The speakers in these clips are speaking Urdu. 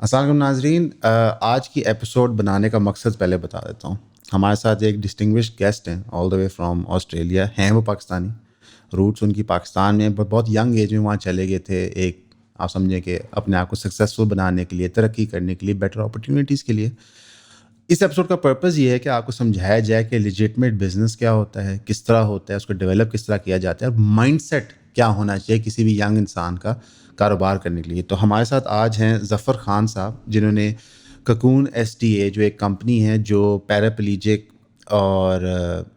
السلام علیکم ناظرین، آج کی ایپیسوڈ بنانے کا مقصد پہلے بتا دیتا ہوں. ہمارے ساتھ ایک ڈسٹنگوشڈ گیسٹ ہیں آل دا وے فرام آسٹریلیا. ہیں وہ پاکستانی، روٹس ان کی پاکستان میں، بہت ینگ ایج میں وہاں چلے گئے تھے. ایک آپ سمجھیں کہ اپنے آپ کو سکسیزفل بنانے کے لیے، ترقی کرنے کے لیے، بیٹر اپرچونیٹیز کے لیے. اس ایپیسوڈ کا پرپز یہ ہے کہ آپ کو سمجھایا جائے کہ لیجٹمیٹ بزنس کیا ہوتا ہے، کس طرح ہوتا ہے، اس کو ڈیولپ کس طرح کیا جاتا ہے، اور مائنڈ سیٹ کیا ہونا چاہیے کسی بھی ینگ انسان کا کاروبار کرنے کے لیے. تو ہمارے ساتھ آج ہیں ظفر خان صاحب، جنہوں نے ککون SDA جو ایک کمپنی ہے جو پیراپلیجک اور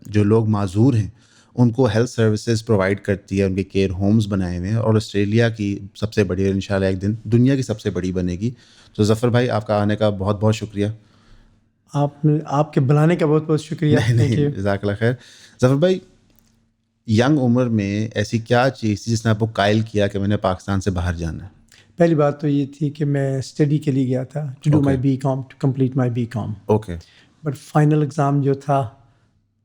جو لوگ معذور ہیں ان کو ہیلتھ سروسز پرووائڈ کرتی ہے. ان کے کیئر ہومز بنائے ہوئے ہیں اور آسٹریلیا کی سب سے بڑی، اور انشاءاللہ ایک دن دنیا کی سب سے بڑی بنے گی. تو ظفر بھائی، آپ کا آنے کا بہت بہت شکریہ. آپ کے بلانے کا بہت بہت شکریہ. نہیں، جزاک اللہ خیر. ظفر بھائی، ینگ عمر میں ایسی کیا چیز تھی جس نے آپ کو قائل کیا کہ میں نے پاکستان سے باہر جانا ہے؟ پہلی بات تو یہ تھی کہ میں اسٹڈی کے لیے گیا تھا to do my BCom، to complete my BCom. Okay. But final exam جو تھا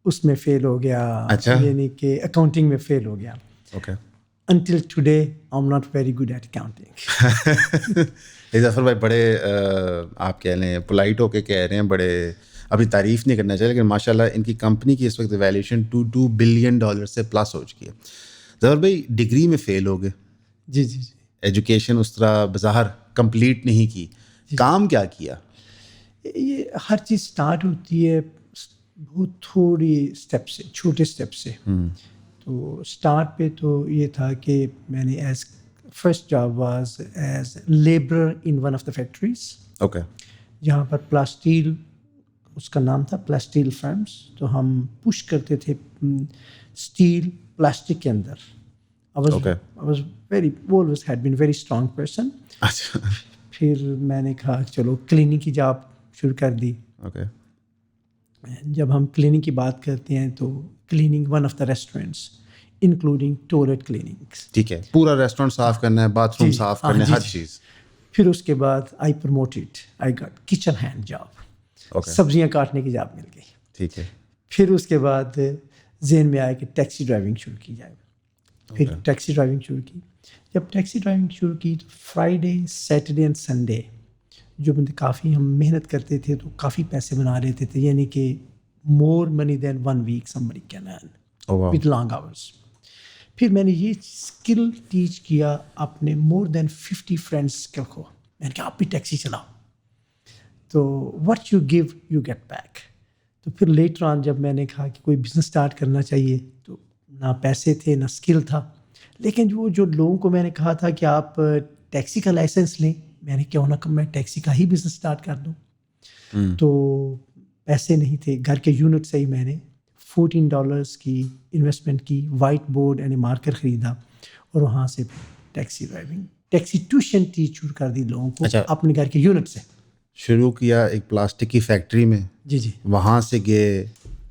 اس میں فیل ہو گیا. اچھا. یعنی کہ اکاؤنٹنگ میں فیل ہو گیا. Okay. Until today I am not very good at accounting. Zafar بھائی بڑے آپ کہہ لیں پولائٹ ہو کے کہہ رہے ہیں، بڑے ابھی تعریف نہیں کرنا چاہیے، لیکن ماشاء اللہ ان کی کمپنی کی اس وقت ویلیوشن $2 بلین سے پلس ہو چکی ہے. ظفر بھائی، ڈگری میں فیل ہو گئے. جی جی جی. ایجوکیشن اس طرح بظاہر کمپلیٹ نہیں کی. کام کیا کیا؟ یہ ہر چیز سٹارٹ ہوتی ہے بہت تھوڑی اسٹیپ سے، چھوٹے اسٹیپ سے. تو اسٹارٹ پہ تو یہ تھا کہ میں نے first job was as labourer in one of the factories. Okay. جہاں پر پلاسٹیل، اس کا نام تھا پلاسٹیل فرمس. تو ہم پش کرتے تھے اسٹیل پلاسٹک کے اندر. I was always had been very strong person. اچھا. پھر میں نے کہا چلو کلیننگ کی جاب شروع کر دی. اوکے. جب ہم کلیننگ کی بات کرتے ہیں تو cleaning one of the restaurants including toilet cleanings. ٹھیک ہے، پورا ریسٹورینٹ صاف کرنا ہے، باتھ روم صاف کرنا ہے، ہر چیز. پھر اس کے بعد I promoted, I got kitchen hand job. سبزیاں کاٹنے کی جاب مل گئی. ٹھیک ہے. پھر اس کے بعد ذہن میں آیا کہ ٹیکسی ڈرائیونگ شروع کی جائے. پھر ٹیکسی ڈرائیونگ شروع کی. جب ٹیکسی ڈرائیونگ شروع کی تو فرائیڈے، سیٹرڈے اینڈ سنڈے جو بندے کافی ہم محنت کرتے تھے تو کافی پیسے بنا لیتے تھے. یعنی کہ مور منی دین 1 week somebody can earn with long hours. پھر میں نے یہ اسکل ٹیچ کیا اپنے مور دین 50 فرینڈس کو. میں نے کہا آپ بھی ٹیکسی چلاؤ، تو what you give you get back. تو پھر لیٹر آن جب میں نے کہا کہ کوئی بزنس اسٹارٹ کرنا چاہیے تو نہ پیسے تھے نہ اسکل تھا. لیکن جو لوگوں کو میں نے کہا تھا کہ آپ ٹیکسی کا لائسنس لیں، میں نے کیوں نہ کہ میں ٹیکسی کا ہی بزنس اسٹارٹ کر دوں. تو پیسے نہیں تھے، گھر کے یونٹ سے ہی میں نے $14 کی انویسٹمنٹ کی، وائٹ بورڈ یعنی مارکر خریدا اور وہاں سے taxi driving, taxi tuition teach شروع کر دی لوگوں کو. اپنے گھر کے یونٹ سے شروع کیا ایک پلاسٹک کی فیکٹری میں. جی جی. وہاں سے گئے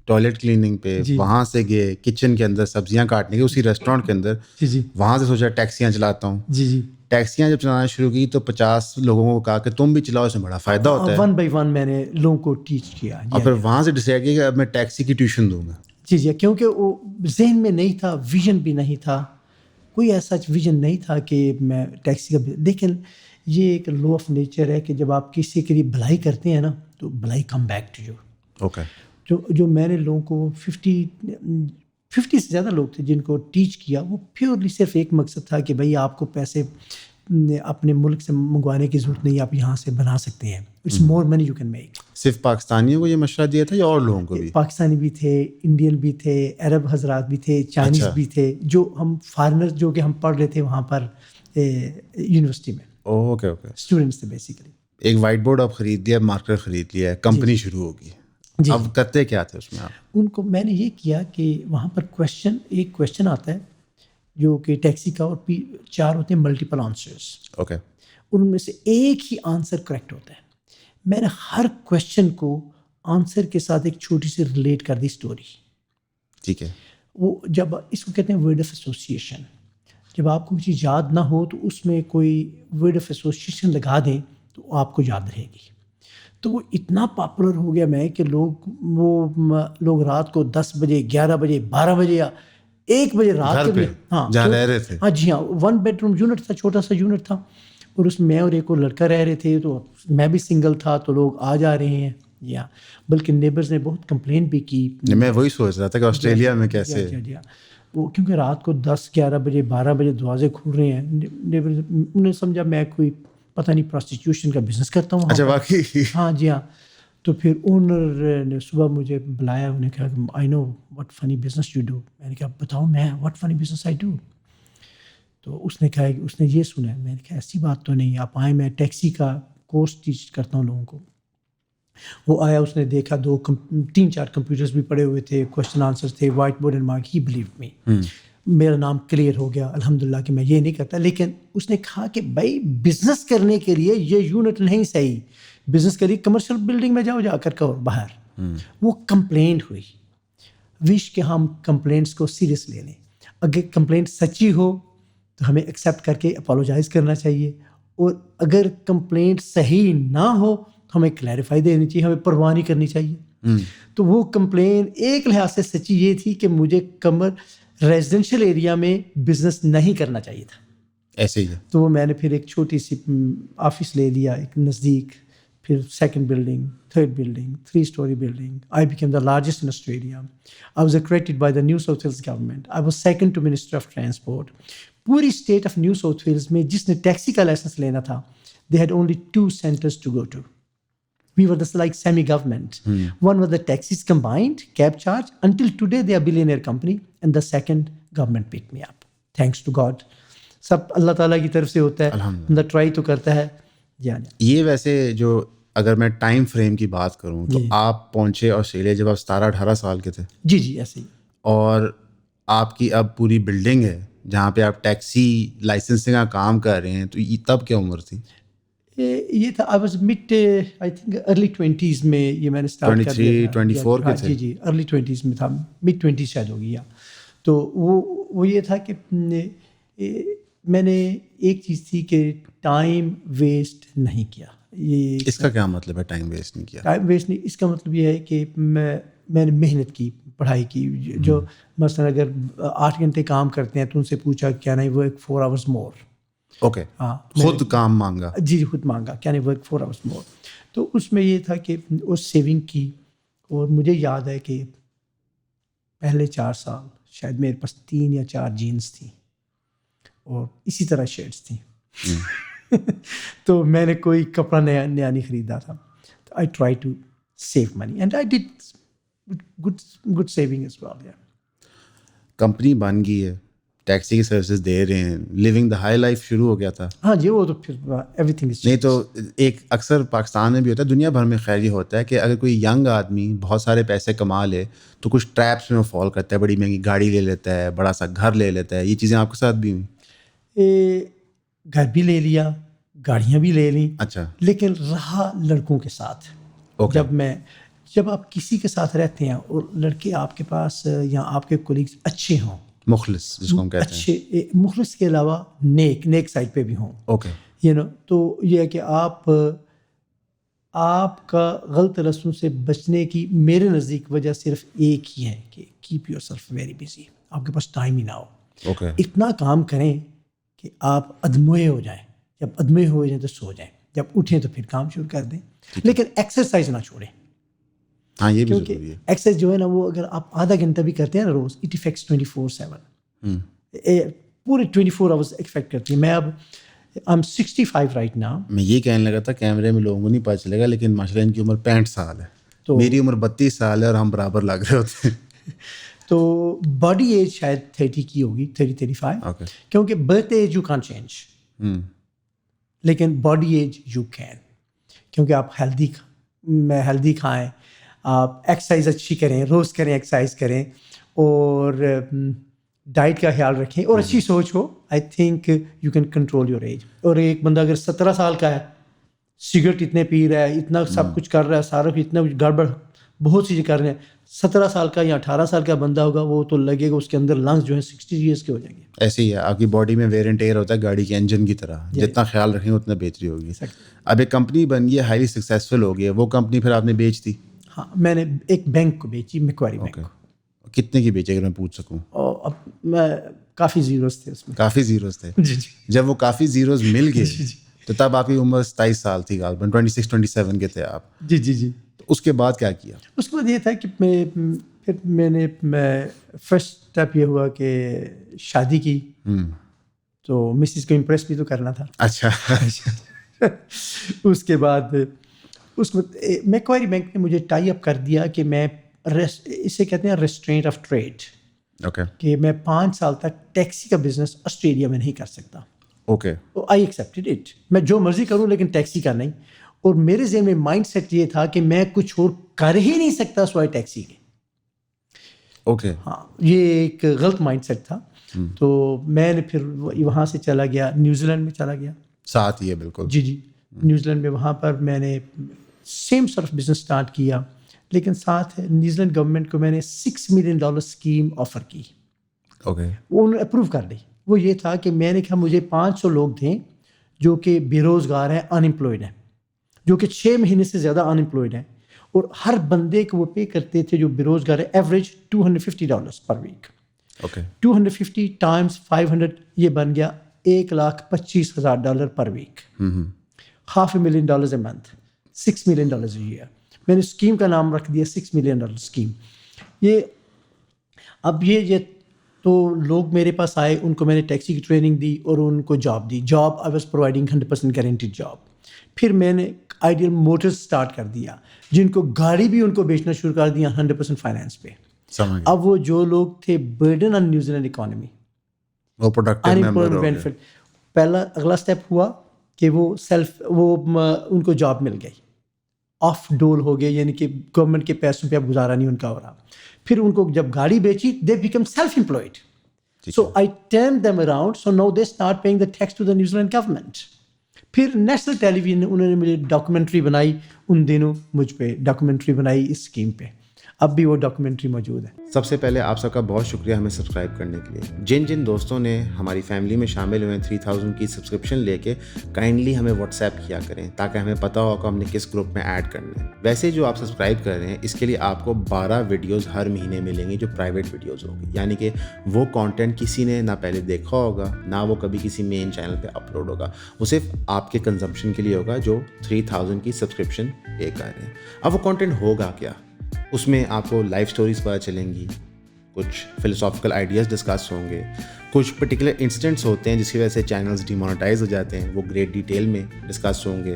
ٹوائلٹ کلیننگ پہ، وہاں سے گئے کچن کے اندر سبزیاں کاٹنے کے، اسی ریسٹورینٹ کے اندر. جی جی. وہاں سے سوچا ٹیکسیاں چلاتا ہوں. جی جی. ٹیکسیاں جب چلانا شروع کی تو 50 لوگوں کو کہا کہ تم بھی چلاؤ، اس میں بڑا فائدہ ہوتا ہے. 1 by 1 میں نے لوگوں کو ٹیچ کیا. اور پھر وہاں سے ڈیسائڈ کیا کہ اب میں ٹیکسی کی ٹیوشن دوں گا. جی جی. کیونکہ وہ ذہن میں نہیں تھا، ویژن بھی نہیں تھا، کوئی ایسا ویژن نہیں تھا کہ میں ٹیکسی کا. لیکن یہ ایک لا آف نیچر ہے کہ جب آپ کسی کے لیے بھلائی کرتے ہیں نا تو بھلائی come back to you. Okay. جو میں نے لوگوں کو 50 سے زیادہ لوگ تھے جن کو ٹیچ کیا، وہ پیورلی صرف ایک مقصد تھا کہ بھائی آپ کو پیسے اپنے ملک سے منگوانے کی ضرورت نہیں، آپ یہاں سے بنا سکتے ہیں. It's more money you can make. صرف پاکستانیوں کو یہ مشورہ دیا تھا یا اور لوگوں کو بھی؟ پاکستانی بھی تھے، انڈین بھی تھے، عرب حضرات بھی تھے، چائنیز بھی تھے، جو ہم فارنر جو کہ ہم پڑھ رہے تھے وہاں پر یونیورسٹی میں. Okay okay. اسٹوڈنٹس تھے بیسیکلی. ایک وائٹ بورڈ آپ خرید لیا، مارکر خرید لیا، کمپنی شروع ہوگی. اب کرتے کیا تھے اس میں آپ؟ ان کو میں نے یہ کیا کہ وہاں پر ایک کویشچن آتا ہے جو کہ ٹیکسی کا، اور 4 ہوتے ہیں ملٹیپل آنسرس. اوکے. ان میں سے ایک ہی آنسر کریکٹ ہوتا ہے. میں نے ہر کویشچن کو آنسر کے ساتھ ایک چھوٹی سی ریلیٹ کر دی اسٹوری. ٹھیک ہے. وہ جب اس کو کہتے ہیں ورڈ آف ایسوسیشن. جب آپ کو چیز یاد نہ ہو تو اس میں کوئی ورڈ آف ایسوسیشن لگا دیں تو آپ کو یاد رہے گی. تو وہ اتنا پاپولر ہو گیا میں کہ لوگ رات کو 10 بجے، 11 بجے، 12 بجے یا 1 بجے رات کے بھی جہاں رہ رہے تھے. ہاں جی ہاں. 1 bedroom یونٹ تھا، چھوٹا سا یونٹ تھا. اور اس میں میں اور ایک اور لڑکا رہ رہے تھے, تو میں بھی سنگل تھا, تو لوگ آ جا رہے ہیں یا بلکہ نیبرز نے بہت کمپلین بھی کی. میں وہی سوچ رہا تھا کہ آسٹریلیا میں کیسے وہ کیونکہ رات کو 10-11 بجے 12 بجے دروازے کھل رہے ہیں. نیبرز انہوں نے سمجھا میں کوئی پتہ نہیں پروسٹیٹیوشن کا بزنس کرتا ہوں. اچھا واقعی؟ ہاں جی ہاں. تو پھر اونر نے صبح مجھے بلایا, انہوں نے کہا کہ آئی نو وٹ فنی بزنس یو ڈو. میں نے کہا بتاؤ میں وٹ فنی بزنس آئی ڈو. تو اس نے کہا کہ اس نے یہ سنا ہے. میں نے کہا ایسی بات تو نہیں, آپ آئیں, میں ٹیکسی کا کورس ٹیچ کرتا ہوں لوگوں کو. وہ آیا, اس نے دیکھا 3-4 کمپیوٹرز بھی پڑے ہوئے تھے, کوشچن آنسرز تھے, white board and mark. He believe me, میرا نام کلیئر ہو گیا الحمدللہ کہ میں یہ نہیں کرتا. لیکن اس نے کہا کہ بھائی بزنس کرنے کے لیے یہ یونٹ نہیں صحیح, بزنس کے لیے کمرشل بلڈنگ میں جاؤ, جا کر کرو باہر. وہ کمپلینٹ ہوئی. وش کہ ہم کمپلینٹس کو سیریس لے لیں. اگر کمپلینٹ سچی ہو تو ہمیں ایکسیپٹ کر کے اپالوجائز کرنا چاہیے, اور اگر کمپلینٹ صحیح نہ ہو تو ہمیں کلیریفائی دینی چاہیے, ہمیں پرواہ نہیں کرنی چاہیے. تو وہ کمپلین ایک لحاظ سے سچی یہ تھی کہ مجھے ریزیڈینشیل ایریا میں بزنس نہیں کرنا چاہیے تھا. ایسے ہی. تو وہ میں نے پھر ایک چھوٹی سی آفس لے لیا ایک نزدیک, پھر 2nd building, 3rd building, 3-story building. I became the largest in Australia. I was accredited by the New South Wales government. I was 2nd to minister of transport. پوری state of New South Wales میں جس نے ٹیکسی کا لائسنس لینا تھا, they had only 2 centers to go to. We were just like semi-government. One was the taxis combined, cab charge. Until today, they are a billionaire company. And the second, government picked me up. Thanks to God. سب اللہ تعالیٰ کی طرف سے ہوتا ہے, بندہ ٹرائی تو کرتا ہے. یہ ویسے جو اگر میں ٹائم فریم کی بات کروں تو آپ پہنچے آسٹریلیا جب آپ 17-18 سال کے تھے. جی ایسے ہی. اور آپ کی اب پوری بلڈنگ ہے جہاں پہ آپ ٹیکسی لائسنسنگ کا کام کر رہے ہیں, تو تب کیا عمر تھی؟ یہ تھا I was I think early 20s میں یہ میں نے اسٹارٹ کر دیا. 23-24 کے تھے. جی ارلی 20s میں تھا, mid 20s شاید ہو گیا. تو وہ یہ تھا کہ میں نے ایک چیز تھی کہ ٹائم ویسٹ نہیں کیا. یہ اس کا کیا مطلب ہے ٹائم ویسٹ نہیں کیا؟ ٹائم ویسٹ نہیں, اس کا مطلب یہ ہے کہ میں نے محنت کی, پڑھائی کی. جو مثلاً اگر 8 گھنٹے کام کرتے ہیں تو ان سے پوچھا کیا نہیں ورک 4 hours more. اوکے, خود کام مانگا. جی خود مانگا, کیا نہیں ورک 4 hours more. تو اس میں یہ تھا کہ اس سیونگ کی. اور مجھے یاد ہے کہ پہلے 4 سال شاید میرے پاس 3 یا 4 جینس تھیں اور اسی طرح شرٹس تھیں. تو میں نے کوئی کپڑا نیا نہیں خریدا تھا. تو I try to save money and I did good saving as well. Company بن گئی ہے, ٹیکسی کی سروسز دے رہے ہیں, لیونگ دا ہائی لائف شروع ہو گیا تھا. ہاں جی, وہ تو پھر ایوری تھنگ. نہیں تو ایک اکثر پاکستان میں بھی ہوتا ہے, دنیا بھر میں خیر یہ ہوتا ہے کہ اگر کوئی ینگ آدمی بہت سارے پیسے کما لے تو کچھ ٹریپس میں فال کرتا ہے, بڑی مہنگی گاڑی لے لیتا ہے, بڑا سا گھر لے لیتا ہے. یہ چیزیں آپ کے ساتھ بھی ہوئیں؟ گھر بھی لے لیا, گاڑیاں بھی لے لیں. اچھا. لیکن رہا لڑکوں کے ساتھ. جب آپ کسی کے ساتھ رہتے ہیں اور لڑکے آپ کے پاس یا آپ کے کولیگز اچھے ہوں, مخلص جس کو ہم کہتے ہیں, اچھے مخلص کے علاوہ نیک سائڈ پہ بھی ہوں. اوکے. تو یہ ہے کہ آپ کا غلط رسموں سے بچنے کی میرے نزدیک وجہ صرف ایک ہی ہے کہ keep your self very busy. آپ کے پاس ٹائم ہی نہ ہو. اوکے. اتنا کام کریں کہ آپ ادموئے ہو جائیں. جب ادموئے ہو جائیں تو سو جائیں, جب اٹھیں تو پھر کام شروع کر دیں. لیکن ایکسرسائز نہ چھوڑیں. ہاں یہ بھی ضروری ہے. ایکسرسائز جو ہے نا, وہ اگر آپ آدھا گھنٹہ بھی کرتے ہیں نا روز, اٹ افیکٹس 24/7. پورے 24 hours افیکٹ کرتی ہے. میں اب I'm 65 right now. میں یہ کہنے لگا تھا کیمرے میں لوگوں کو نہیں پتہ چلے گا, لیکن ماشاء اللہ ان کی عمر 65 سال ہے, تو میری عمر 32 سال ہے اور ہم برابر لگ رہے ہوتے ہیں. تو باڈی ایج شاید 30 کی ہوگی, 30-35. کیونکہ برتھ ایج یو کان چینج, لیکن باڈی ایج یو کین. کیونکہ آپ ہیلدی کھائیں, آپ ایکسرسائز اچھی کریں, روز کریں, ایکسرسائز کریں, اور ڈائٹ کا خیال رکھیں, اور اچھی سوچ ہو. I think you can control your age. اور ایک بندہ اگر 17 سال کا ہے, سگریٹ اتنے پی رہا ہے, اتنا سب کچھ کر رہا ہے, سارا اتنا کچھ گڑبڑ بہت چیزیں کر رہے ہیں, 17 سال کا یا 18 سال کا بندہ ہوگا, وہ تو لگے گا اس کے اندر لنگس جو ہیں 60 years کے ہو جائیں گے. ایسے ہی ہے, آپ کی باڈی میں ویئر اینڈ ٹیئر ہوتا ہے گاڑی کے انجن کی طرح, جتنا خیال رکھیں اتنا بہتری ہوگی. اب ایک کمپنی بن گئی ہے, ہائیلی سکسیزفل ہو گئی ہے, وہ کمپنی پھر آپ نے بیچ دی؟ ہاں, میں نے ایک بینک کو بیچی, میکواری بینک کو. کتنے کی بیچی اگر میں پوچھ سکوں؟ اب میں کافی زیروز تھے اس میں. کافی زیروز تھے. جی. جب وہ کافی زیروز مل گئے تو تب آپ کی عمر 27 سال تھی غالباً، 26-27 کے تھے آپ. جی جی جی. تو اس کے بعد کیا کیا؟ اس کے بعد یہ تھا کہ میں نے فرسٹ اسٹیپ یہ ہوا کہ شادی کی. تو مسز کو امپریس بھی تو کرنا تھا. اچھا. اس کے بعد میکوائری بینک نے مجھے ٹائی اپ کر دیا کہ میں اسے کہتے ہیں ریسٹرینٹ آف ٹریڈ. اوکے. کہ میں 5 سال تک ٹیکسی کا بزنس آسٹریلیا میں نہیں کر سکتا. اوکے. I accepted it. میں جو مرضی کروں لیکن ٹیکسی کا نہیں. اور میرے ذہن میں مائنڈ سیٹ یہ تھا کہ میں کچھ اور کر ہی نہیں سکتا سوائے ٹیکسی کے. اوکے. ہاں یہ ایک غلط مائنڈ سیٹ تھا. تو میں نے پھر وہاں سے چلا گیا نیوزی لینڈ میں چلا گیا. ساتھ ہی ہے بالکل. جی جی. نیوزی لینڈ میں وہاں پر میں نے سیم سرف بزنس اسٹارٹ کیا. لیکن ساتھ نیوزی لینڈ گورنمنٹ کو میں نے $6 ملین اسکیم آفر کی. اوکے. وہ انہوں نے اپروو کر لی. وہ یہ تھا کہ میں نے کہا مجھے 500 لوگ دیں جو کہ بے روزگار ہیں, ان امپلائڈ ہیں, جو کہ 6 مہینے سے زیادہ ان امپلائڈ ہیں, اور ہر بندے کو وہ پے کرتے تھے جو بے روزگار ہے average $250 per week. Okay. 250 times 500 یہ بن گیا $1,25,000 per week. $500,000 a month, $6 million a year. میں نے اسکیم کا نام رکھ دیا $6 ملین اسکیم. یہ اب یہ تو لوگ میرے پاس آئے, ان کو میں نے ٹیکسی کی ٹریننگ دی اور ان کو job the. Job I was providing 100% guaranteed job. پھر میں نے آئیڈیل موٹرز اسٹارٹ کر دیا, جن کو گاڑی بھی ان کو بیچنا شروع کر دیا 100% فائنینس پہ. اب وہ جو لوگ تھے burden on New Zealand economy, وہ پروڈکٹیو ممبر ہو گئے. پہلا اگلا اسٹیپ ہوا کہ وہ ان کو جاب مل گئی, آف ڈول ہو گئے, یعنی کہ گورنمنٹ کے پیسوں پہ اب گزارا نہیں ان کا ہو رہا. پھر ان کو جب گاڑی بیچی they became self employed. So I turn them around, so now they start paying the tax to the New Zealand government. پھر نیشنل ٹیلی ویژن انہوں نے مجھے ڈاکومنٹری بنائی, ان دنوں مجھ پہ ڈاکومنٹری بنائی اس اسکیم پہ. اب بھی وہ ڈاکومنٹری موجود ہے. سب سے پہلے آپ سب کا بہت شکریہ ہمیں سبسکرائب کرنے کے لیے. جن دوستوں نے ہماری فیملی میں شامل ہوئے 3000 کی سبسکرپشن لے کے, کائنڈلی ہمیں واٹس ایپ کیا کریں تاکہ ہمیں پتہ ہو کہ ہم نے کس گروپ میں ایڈ کرنا ہے. ویسے جو آپ سبسکرائب کر رہے ہیں اس کے لیے آپ کو 12 ویڈیوز ہر مہینے ملیں گی جو پرائیویٹ ویڈیوز ہوگی, یعنی کہ وہ کانٹینٹ کسی نے نہ پہلے دیکھا ہوگا نہ وہ کبھی کسی مین چینل پہ اپلوڈ ہوگا. وہ صرف آپ کے کنزمپشن کے لیے ہوگا جو 3000 کی سبسکرپشن پے کر رہے ہیں. اب وہ کانٹینٹ ہوگا کیا؟ اس میں آپ کو لائف سٹوریز پتہ چلیں گی, کچھ فلسافیکل آئیڈیاز ڈسکس ہوں گے, کچھ پرٹیکولر انسیڈنٹس ہوتے ہیں جس کی وجہ سے چینلز ڈیمونیٹائز ہو جاتے ہیں, وہ گریٹ ڈیٹیل میں ڈسکس ہوں گے.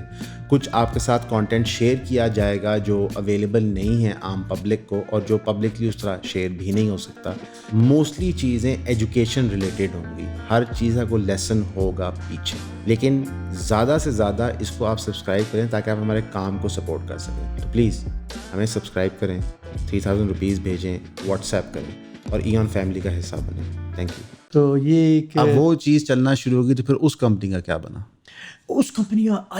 کچھ آپ کے ساتھ کانٹینٹ شیئر کیا جائے گا جو اویلیبل نہیں ہے عام پبلک کو, اور جو پبلکلی اس طرح شیئر بھی نہیں ہو سکتا. موسٹلی چیزیں ایجوکیشن ریلیٹڈ ہوں گی, ہر چیز کا کوئی لیسن ہوگا پیچھے. لیکن زیادہ سے زیادہ اس کو آپ سبسکرائب کریں تاکہ آپ ہمارے کام کو سپورٹ کر سکیں. تو پلیز ہمیں سبسکرائب کریں, 3000 روپیز بھیجیں, واٹس ایپ کریں اور ایون فیملی کا حصہ بنیں. Thank you. تو یہ اب وہ چیز چلنا شروع ہوگی تو پھر اس کمپنی کا کیا بنا؟ اس کمپنی کا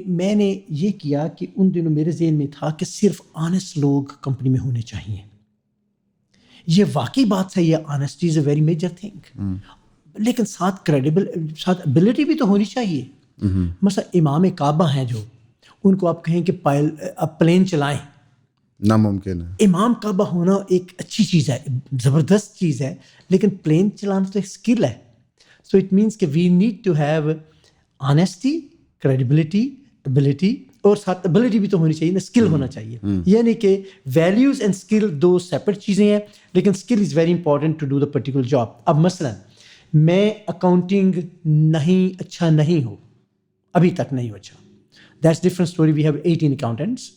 میں نے یہ کیا کہ ان دنوں میرے ذہن میں تھا کہ صرف آنیسٹ لوگ کمپنی میں ہونے چاہیے. یہ واقعی بات صحیح ہے, honesty is a very major thing, لیکن ساتھ کریڈیبل, ساتھ ابیلٹی بھی تو ہونی چاہیے. مثلا امام کعبہ ہیں جو, ان کو آپ کہیں کہ آپ پلین چلائیں, ناممکن ہے. امام کعبہ ہونا ایک اچھی چیز ہے, زبردست چیز ہے, لیکن پلین چلانا تو ایک اسکل ہے. سو اٹ مینس کہ we need to have honesty, credibility, ability, اور ساتھ ابلٹی بھی تو ہونی چاہیے نا, اسکل ہونا چاہیے. یعنی کہ ویلیوز اینڈ اسکل دو سیپریٹ چیزیں ہیں, لیکن skill is very important to do the particular job. اب مثلاً میں اکاؤنٹنگ اچھا نہیں ہوں, ابھی تک نہیں ہوں اچھا, that's different story. We have 18 accountants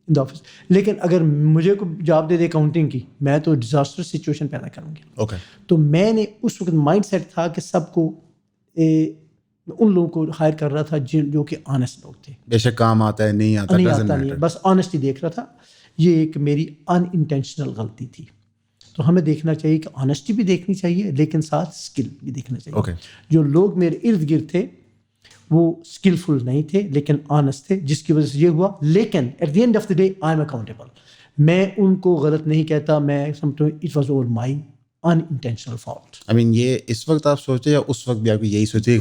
in the office. لیکن اگر مجھے کو جاب دے اکاؤنٹنگ کی, میں تو ڈیزاسٹر سچویشن پیدا کروں گی. اوکے. تو میں نے اس وقت مائنڈ سیٹ تھا کہ سب کو ان لوگوں کو ہائر کر رہا تھا جو کہ آنیسٹ لوگ تھے. بے شک کام آتا ہے نہیں آتا نہیں ہے, بس آنیسٹی دیکھ رہا تھا. یہ ایک میری ان انٹینشنل غلطی تھی. تو ہمیں دیکھنا چاہیے کہ آنیسٹی بھی دیکھنی چاہیے, لیکن ساتھ اسکل بھی دیکھنا چاہیے. جو لوگ میرے ارد گرد تھے وہ اسکلفل نہیں تھے لیکن آنیسٹ تھے, جس کی وجہ سے یہ ہوا. لیکن at the end of the day I am accountable. میں ان کو غلط نہیں کہتا, میں سمجھتا ہوں it was our my unintentional fault. I mean یہ اس وقت آپ سوچے یا اس وقت بھی آپ کو یہی سوچے؟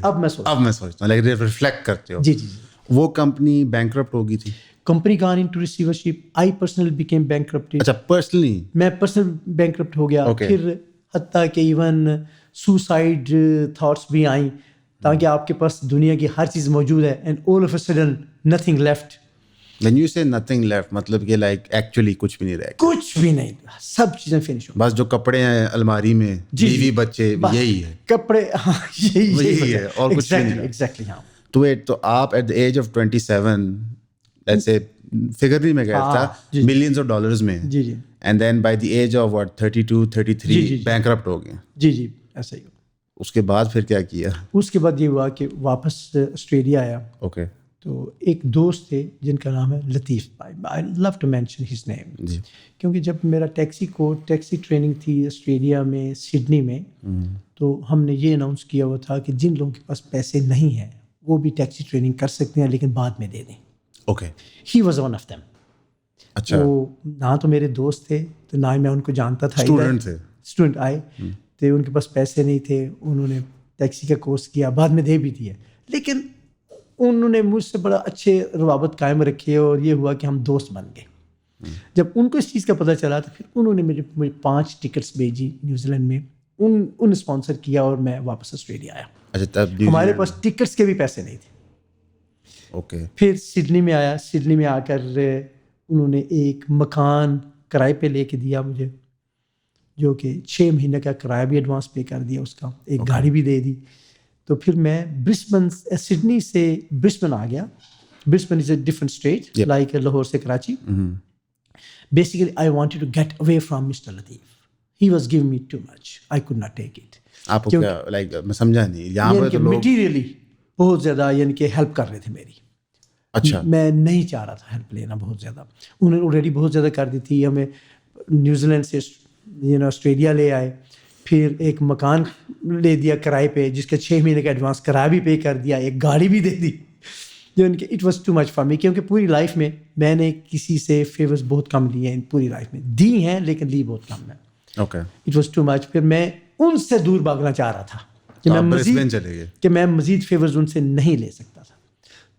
اب میں سوچتا ہوں لیکن ریفلیکٹ کرتے ہو. جی جی جی. وہ کمپنی بینکرپٹ ہو گئی تھی. Company gone into receivership. I personally became bankrupt. اچھا پرسنلی میں پرسنل بینکرپٹ ہو گیا. پھر حتیٰ کہ ایون سوسائڈ تھاٹس بھی آئیں. تاکہ آپ کے پاس دنیا کی ہر چیز موجود ہے and all of a sudden nothing left. When you say nothing left, مطلب کہ like actually کچھ بھی نہیں رہ گیا, کچھ بھی نہیں, سب چیزیں فنش ہو, بس جو کپڑے ہیں الماری میں, بیوی بچے, یہی ہے کپڑے, ہاں یہی ہے اور کچھ بھی نہیں. ایگزیکٹلی. ہاں تو wait, تو آپ at the age of 27, let's say figure نہیں میں کہتا تھا, millions of dollars میں, جی جی, and then by the age of what 32 33 bankrupt ہو گئے. جی جی ایسا ہی. اس کے بعد پھر کیا کیا؟ اس کے بعد یہ ہوا کہ واپس آسٹریلیا آیا. اوکے. تو ایک دوست تھے جن کا نام ہے لطیف بھائی, I love to mention his name, جی, کیونکہ جب میرا ٹیکسی ٹریننگ تھی آسٹریلیا میں سڈنی میں, تو ہم نے یہ اناؤنس کیا ہوا تھا کہ جن لوگوں کے پاس پیسے نہیں ہیں وہ بھی ٹیکسی ٹریننگ کر سکتے ہیں لیکن بعد میں دے دیں. Okay. He was one of them. اچھا. وہ نہ تو میرے دوست تھے تو نہ ہی میں ان کو جانتا تھا. اسٹوڈنٹ آئے تو ان کے پاس پیسے نہیں تھے, انہوں نے ٹیکسی کا کورس کیا, بعد میں دے بھی دیے, لیکن انہوں نے مجھ سے بڑا اچھے روابط قائم رکھے اور یہ ہوا کہ ہم دوست بن گئے. جب ان کو اس چیز کا پتہ چلا تو پھر انہوں نے مجھے 5 ٹکٹس بھیجی نیوزی لینڈ میں, ان اسپانسر کیا اور میں واپس آسٹریلیا آیا. اچھا, تب ہمارے پاس ٹکٹس کے بھی پیسے نہیں تھے. اوکے. پھر سڈنی میں آیا. سڈنی میں آ کر انہوں نے ایک مکان کرائے پہ لے کے دیا مجھے, جو کہ 6 مہینے کا کرایہ بھی ایڈوانس پے کر دیا اس کا, ایک گاڑی بھی دے دی. تو پھر میں سڈنی سے برسبن آ گیا. Brisbane is a different state like Lahore سے Karachi. Basically I wanted to get away from mister Latif. He was giving me too much, I could not take it. آپ کو کیا لائک میں سمجھا نہیں, یہاں پہ میٹیریلی بہت زیادہ یعنی کہ ہیلپ کر رہے تھے میری. اچھا. میں نہیں چاہ رہا تھا ہیلپ لینا بہت زیادہ, انہوں نے آلریڈی بہت زیادہ کر دی تھی. ہمیں نیوزی لینڈ سے آسٹریلیا لے آئے, پھر ایک مکان لے دیا کرائے پہ جس کا 6 مہینے کا ایڈوانس کرایہ بھی پے کر دیا, ایک گاڑی بھی دے دی. یعنی کہ it was too much for me, کیونکہ پوری لائف میں میں نے کسی سے فیورز بہت کم لیے ہیں, پوری لائف میں دی ہیں لیکن لی بہت کم ہے. Okay. It was too much. پھر میں ان سے دور بھاگنا چاہ رہا تھا کہ میں مزید فیورز ان سے نہیں لے سکتا تھا.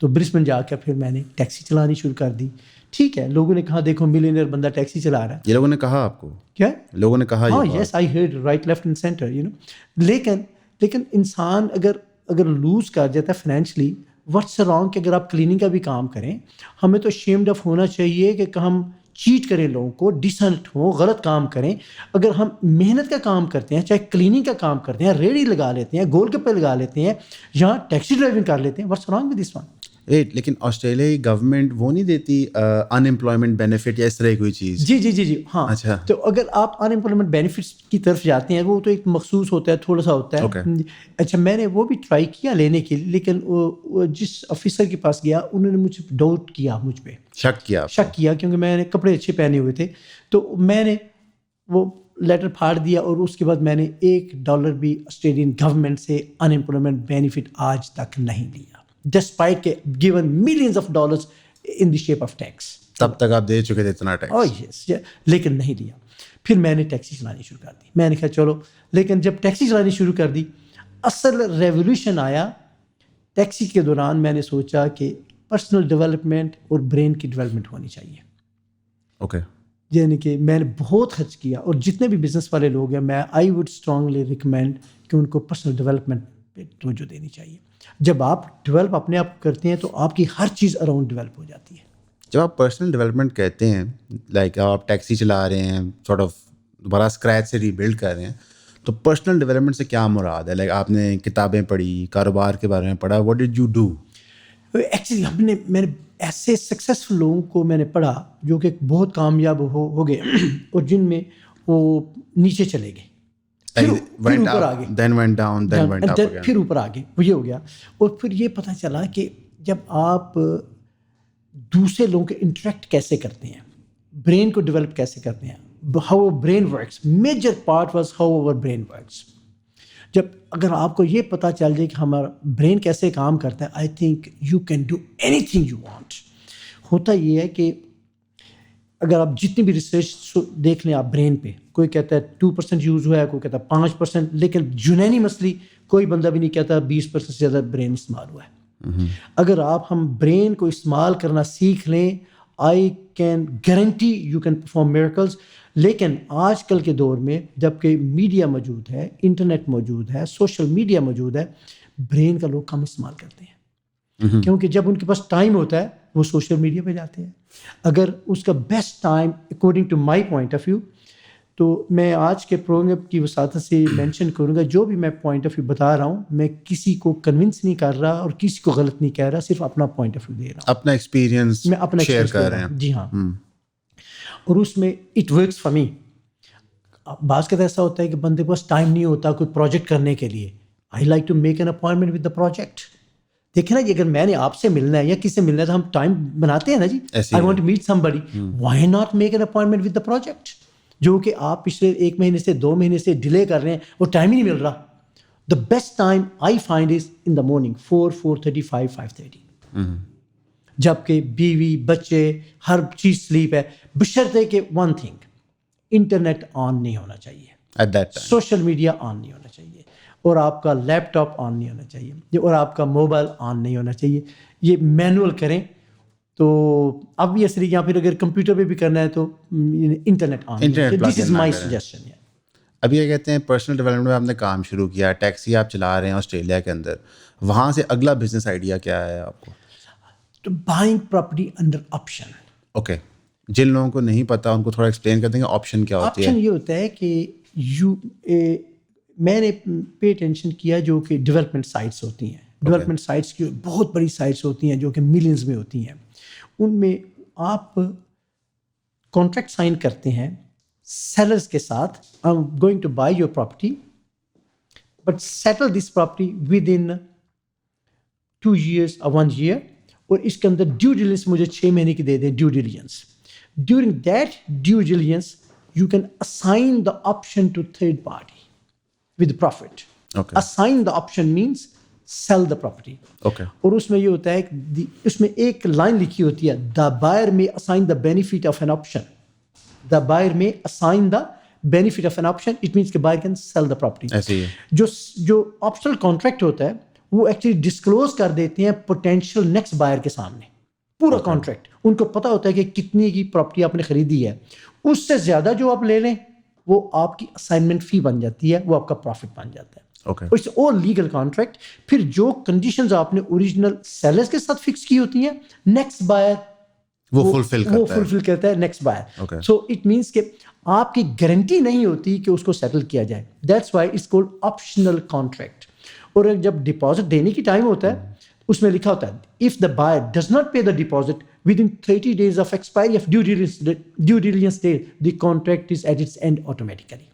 تو برسبن جا کر پھر میں نے ٹیکسی چلانی شروع کر دی. ٹھیک ہے, لوگوں نے کہا دیکھو ملینئر بندہ ٹیکسی چلا رہا ہے. یہ لوگوں نے کہا آپ کو کیا؟ لوگوں نے کہا. ہاں yes, I heard right left and center لیکن انسان اگر لوز کر جاتا ہے فائنینشلی, واٹس رانگ کہ اگر آپ کلیننگ کا بھی کام کریں, ہمیں تو شیمڈ آف ہونا چاہیے کہ ہم چیٹ کریں لوگوں کو, ڈیسنٹ ہوں, غلط کام کریں. اگر ہم محنت کا کام کرتے ہیں, چاہے کلیننگ کا کام کرتے ہیں, ریڑھی لگا لیتے ہیں, گول گپے لگا لیتے ہیں, یہاں ٹیکسی ڈرائیونگ کر لیتے ہیں, what's wrong with this one? لیکن آسٹریلیا کی گورنمنٹ وہ نہیں دیتی ان امپلائمنٹ بینیفٹ یا اس طرح کی کوئی چیز؟ جی ہاں. اچھا. تو اگر آپ ان امپلائمنٹ بینیفٹس کی طرف جاتے ہیں, وہ تو ایک مخصوص ہوتا ہے, تھوڑا سا ہوتا ہے. اچھا, میں نے وہ بھی ٹرائی کیا لینے کے لیے, لیکن جس آفیسر کے پاس گیا انہوں نے مجھے ڈاؤٹ کیا, مجھ پہ شک کیا کیونکہ میں نے کپڑے اچھے پہنے ہوئے تھے. تو میں نے وہ لیٹر پھاڑ دیا اور اس کے بعد میں نے $1 بھی آسٹریلین گورنمنٹ سے ان امپلائمنٹ بینیفٹ آج تک نہیں لیا, ڈسپائٹ کے given millions of dollars in the shape of tax. تب تک آپ دے چکے تھے اتنا ٹیکس؟ لیکن نہیں لیا. پھر میں نے ٹیکسی چلانی شروع کر دی. میں نے کہا چلو, لیکن جب ٹیکسی چلانی شروع کر دی, اصل ریولیوشن آیا ٹیکسی کے دوران. میں نے سوچا کہ پرسنل ڈیولپمنٹ اور برین کی ڈیولپمنٹ ہونی چاہیے. اوکے. یعنی کہ میں نے بہت خرچ کیا, اور جتنے بھی بزنس والے لوگ ہیں, میں آئی وڈ اسٹرانگلی ریکمینڈ کہ ان کو پرسنل ڈیولپمنٹ پہ توجہ دینی چاہیے. جب آپ ڈیولپ اپنے آپ کرتے ہیں تو آپ کی ہر چیز اراؤنڈ ڈیولپ ہو جاتی ہے. جب آپ پرسنل ڈیولپمنٹ کہتے ہیں, لائک آپ ٹیکسی چلا رہے ہیں, سارٹ آف دوبارہ اسکریچ سے ری بلڈ کر رہے ہیں, تو پرسنل ڈیولپمنٹ سے کیا مراد ہے؟ لائک آپ نے کتابیں پڑھی, کاروبار کے بارے میں پڑھا, what did you do? Actually میں نے ایسے سکسیزفل لوگوں کو میں نے پڑھا جو کہ بہت کامیاب ہو گئے, اور جن میں وہ نیچے چلے گئے, پھر اوپر آ گئے, پھر اوپر آ گئے. وہ یہ ہو گیا. اور پھر یہ پتہ چلا کہ جب آپ دوسرے لوگوں کے انٹریکٹ کیسے کرتے ہیں, برین کو ڈیولپ کیسے کرتے ہیں, how brain works, major part was how our brain works. جب اگر آپ کو یہ پتہ چل جائے کہ ہمارا برین کیسے کام کرتا ہے, آئی think you can do any thing you want. ہوتا یہ ہے کہ اگر آپ جتنی بھی ریسرچ دیکھ لیں آپ برین پہ, کوئی کہتا ہے 2% یوز ہوا ہے, کوئی کہتا ہے 5%, لیکن جنینی مسئلہ کوئی بندہ بھی نہیں کہتا 20% سے زیادہ برین استعمال ہوا ہے. اگر ہم برین کو استعمال کرنا سیکھ لیں, I can guarantee you can perform miracles. لیکن آج کل کے دور میں جب کہ میڈیا موجود ہے, انٹرنیٹ موجود ہے, سوشل میڈیا موجود ہے, برین کا لوگ کم استعمال کرتے ہیں, کیونکہ جب ان کے پاس ٹائم ہوتا ہے وہ سوشل میڈیا پہ جاتے ہیں. اگر اس کا best time according to my point of view, تو میں آج کے پروگرام کی وساطت سے مینشن کروں گا, جو بھی میں پوائنٹ آف ویو بتا رہا ہوں میں کسی کو کنونس نہیں کر رہا اور کسی کو غلط نہیں کہہ رہا, صرف اپنا پوائنٹ آف ویو دے رہا ہوں, اپنا ایکسپیرینس میں اپنا شیئر کر رہے ہیں. جی ہاں, اور اس میں اٹ ورکس فار می. بعض کا ایسا ہوتا ہے کہ بندے کے پاس ٹائم نہیں ہوتا کوئی پروجیکٹ کرنے کے لیے. I like to make an appointment with the project. دیکھیں نا جی, اگر میں نے آپ سے ملنا ہے یا کسی سے ملنا ہے تو ہم ٹائم بناتے ہیں نا جی. I want to meet some buddy, why not make an appointment with the project, جو کہ آپ پچھلے 1 مہینے سے 2 مہینے سے ڈیلے کر رہے ہیں, وہ ٹائم ہی نہیں مل رہا. The best time I find is in the morning 4:35 5:30, جبکہ بیوی بچے ہر چیز سلیپ ہے, بشرطے کہ ون تھنگ, انٹرنیٹ آن نہیں ہونا چاہیے at that time, social media on نہیں ہونا چاہیے, اور آپ کا لیپ ٹاپ آن نہیں ہونا چاہیے, اور آپ کا موبائل آن نہیں ہونا چاہیے. یہ مینول کریں تو obviously, یا پھر اگر کمپیوٹر پہ بھی کرنا ہے تو internet on. This is my suggestion. ابھی یہ کہتے ہیں پرسنل ڈیولپمنٹ میں آپ نے کام شروع کیا, ٹیکسی آپ چلا رہے ہیں آسٹریلیا کے اندر, وہاں سے اگلا بزنس آئیڈیا کیا ہے آپ کو؟ تو buying property under option. Okay, جن لوگوں کو نہیں پتا ان کو تھوڑا ایکسپلین کر دیں گے آپشن کیا ہوتی ہے. آپشن یہ ہوتا ہے کہ میں نے پے اٹینشن کیا جو کہ ڈیولپمنٹ سائٹس ہوتی ہیں. ڈیولپمنٹ سائٹس کی بہت بڑی سائٹس ہوتی ہیں جو کہ ملینز میں ہوتی ہیں. ان میں آپ کانٹریکٹ سائن کرتے ہیں سیلرز کے ساتھ, I am going to buy your property but settle this property within 2 years or 1 year, اور اس کے اندر ڈیو ڈیلیجنس مجھے 6 مہینے کی دے دیں due diligence. During that due diligence you can assign the option to third party with profit. Assign the option means sell the property. اور اس میں یہ ہوتا ہے کہ اس میں ایک لائن لکھی ہوتی ہے, the buyer may assign the benefit of an option. The buyer may assign the benefit of an option. It means کہ buyer can sell the property. ایسے ہی جو optional contract ہوتا ہے وہ ایکچولی ڈسکلوز کر دیتے ہیں پوٹینشیل نیکسٹ بائر کے سامنے پورا کانٹریکٹ. ان کو پتا ہوتا ہے کہ کتنی کی پراپرٹی آپ نے خریدی ہے, اس سے زیادہ جو آپ لے لیں وہ آپ کی اسائنمنٹ فی بن جاتی ہے, وہ آپ کا پروفٹ بن جاتا ہے. It's all legal contract. پھر جو کنڈیشنز آپ نے اوریجنل سیلرز کے ساتھ فکس کی ہوتی ہیں, نیکسٹ بائر وہ فلفل کرتا ہے next buyer. So it means کہ آپ کی گارنٹی نہیں ہوتی کہ اس کو سیٹل کیا جائے. That's why it's called optional contract. اور جب ڈپازٹ دینے کی ٹائم ہوتا ہے اس میں لکھا ہوتا ہے if the buyer does not pay the deposit within 30 days of expiry of due diligence date the contract is at its end automatically.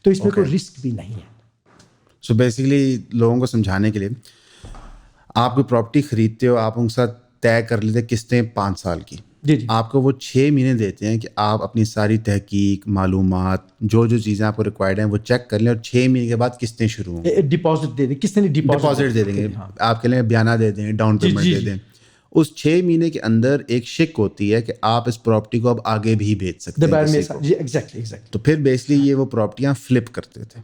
تو اس میں کوئی رسک بھی نہیں ہے. سو بیسیکلی لوگوں کو سمجھانے کے لیے, آپ کوئی پراپرٹی خریدتے ہو, آپ ان کے ساتھ طے کر لیتے قسطیں 5 سال کی, آپ کو وہ 6 مہینے دیتے ہیں کہ آپ اپنی ساری تحقیق معلومات جو چیزیں آپ کو ریکوائرڈ ہیں وہ چیک کر لیں, اور 6 مہینے کے بعد قسطیں شروع ہوں. ڈپازٹ دے دیں, کس نے ڈپازٹ دے دیں گے, آپ کے لیے بیانہ دے دیں, ڈاؤن پیمنٹ دے دیں. اس 6 مہینے کے اندر ایک شک ہوتی ہے کہ آپ اس پراپرٹی کو اب آگے بھی بیچ سکتے ہیں. تو پھر بیسکلی یہ وہ پراپرٹیاں فلپ کرتے تھے.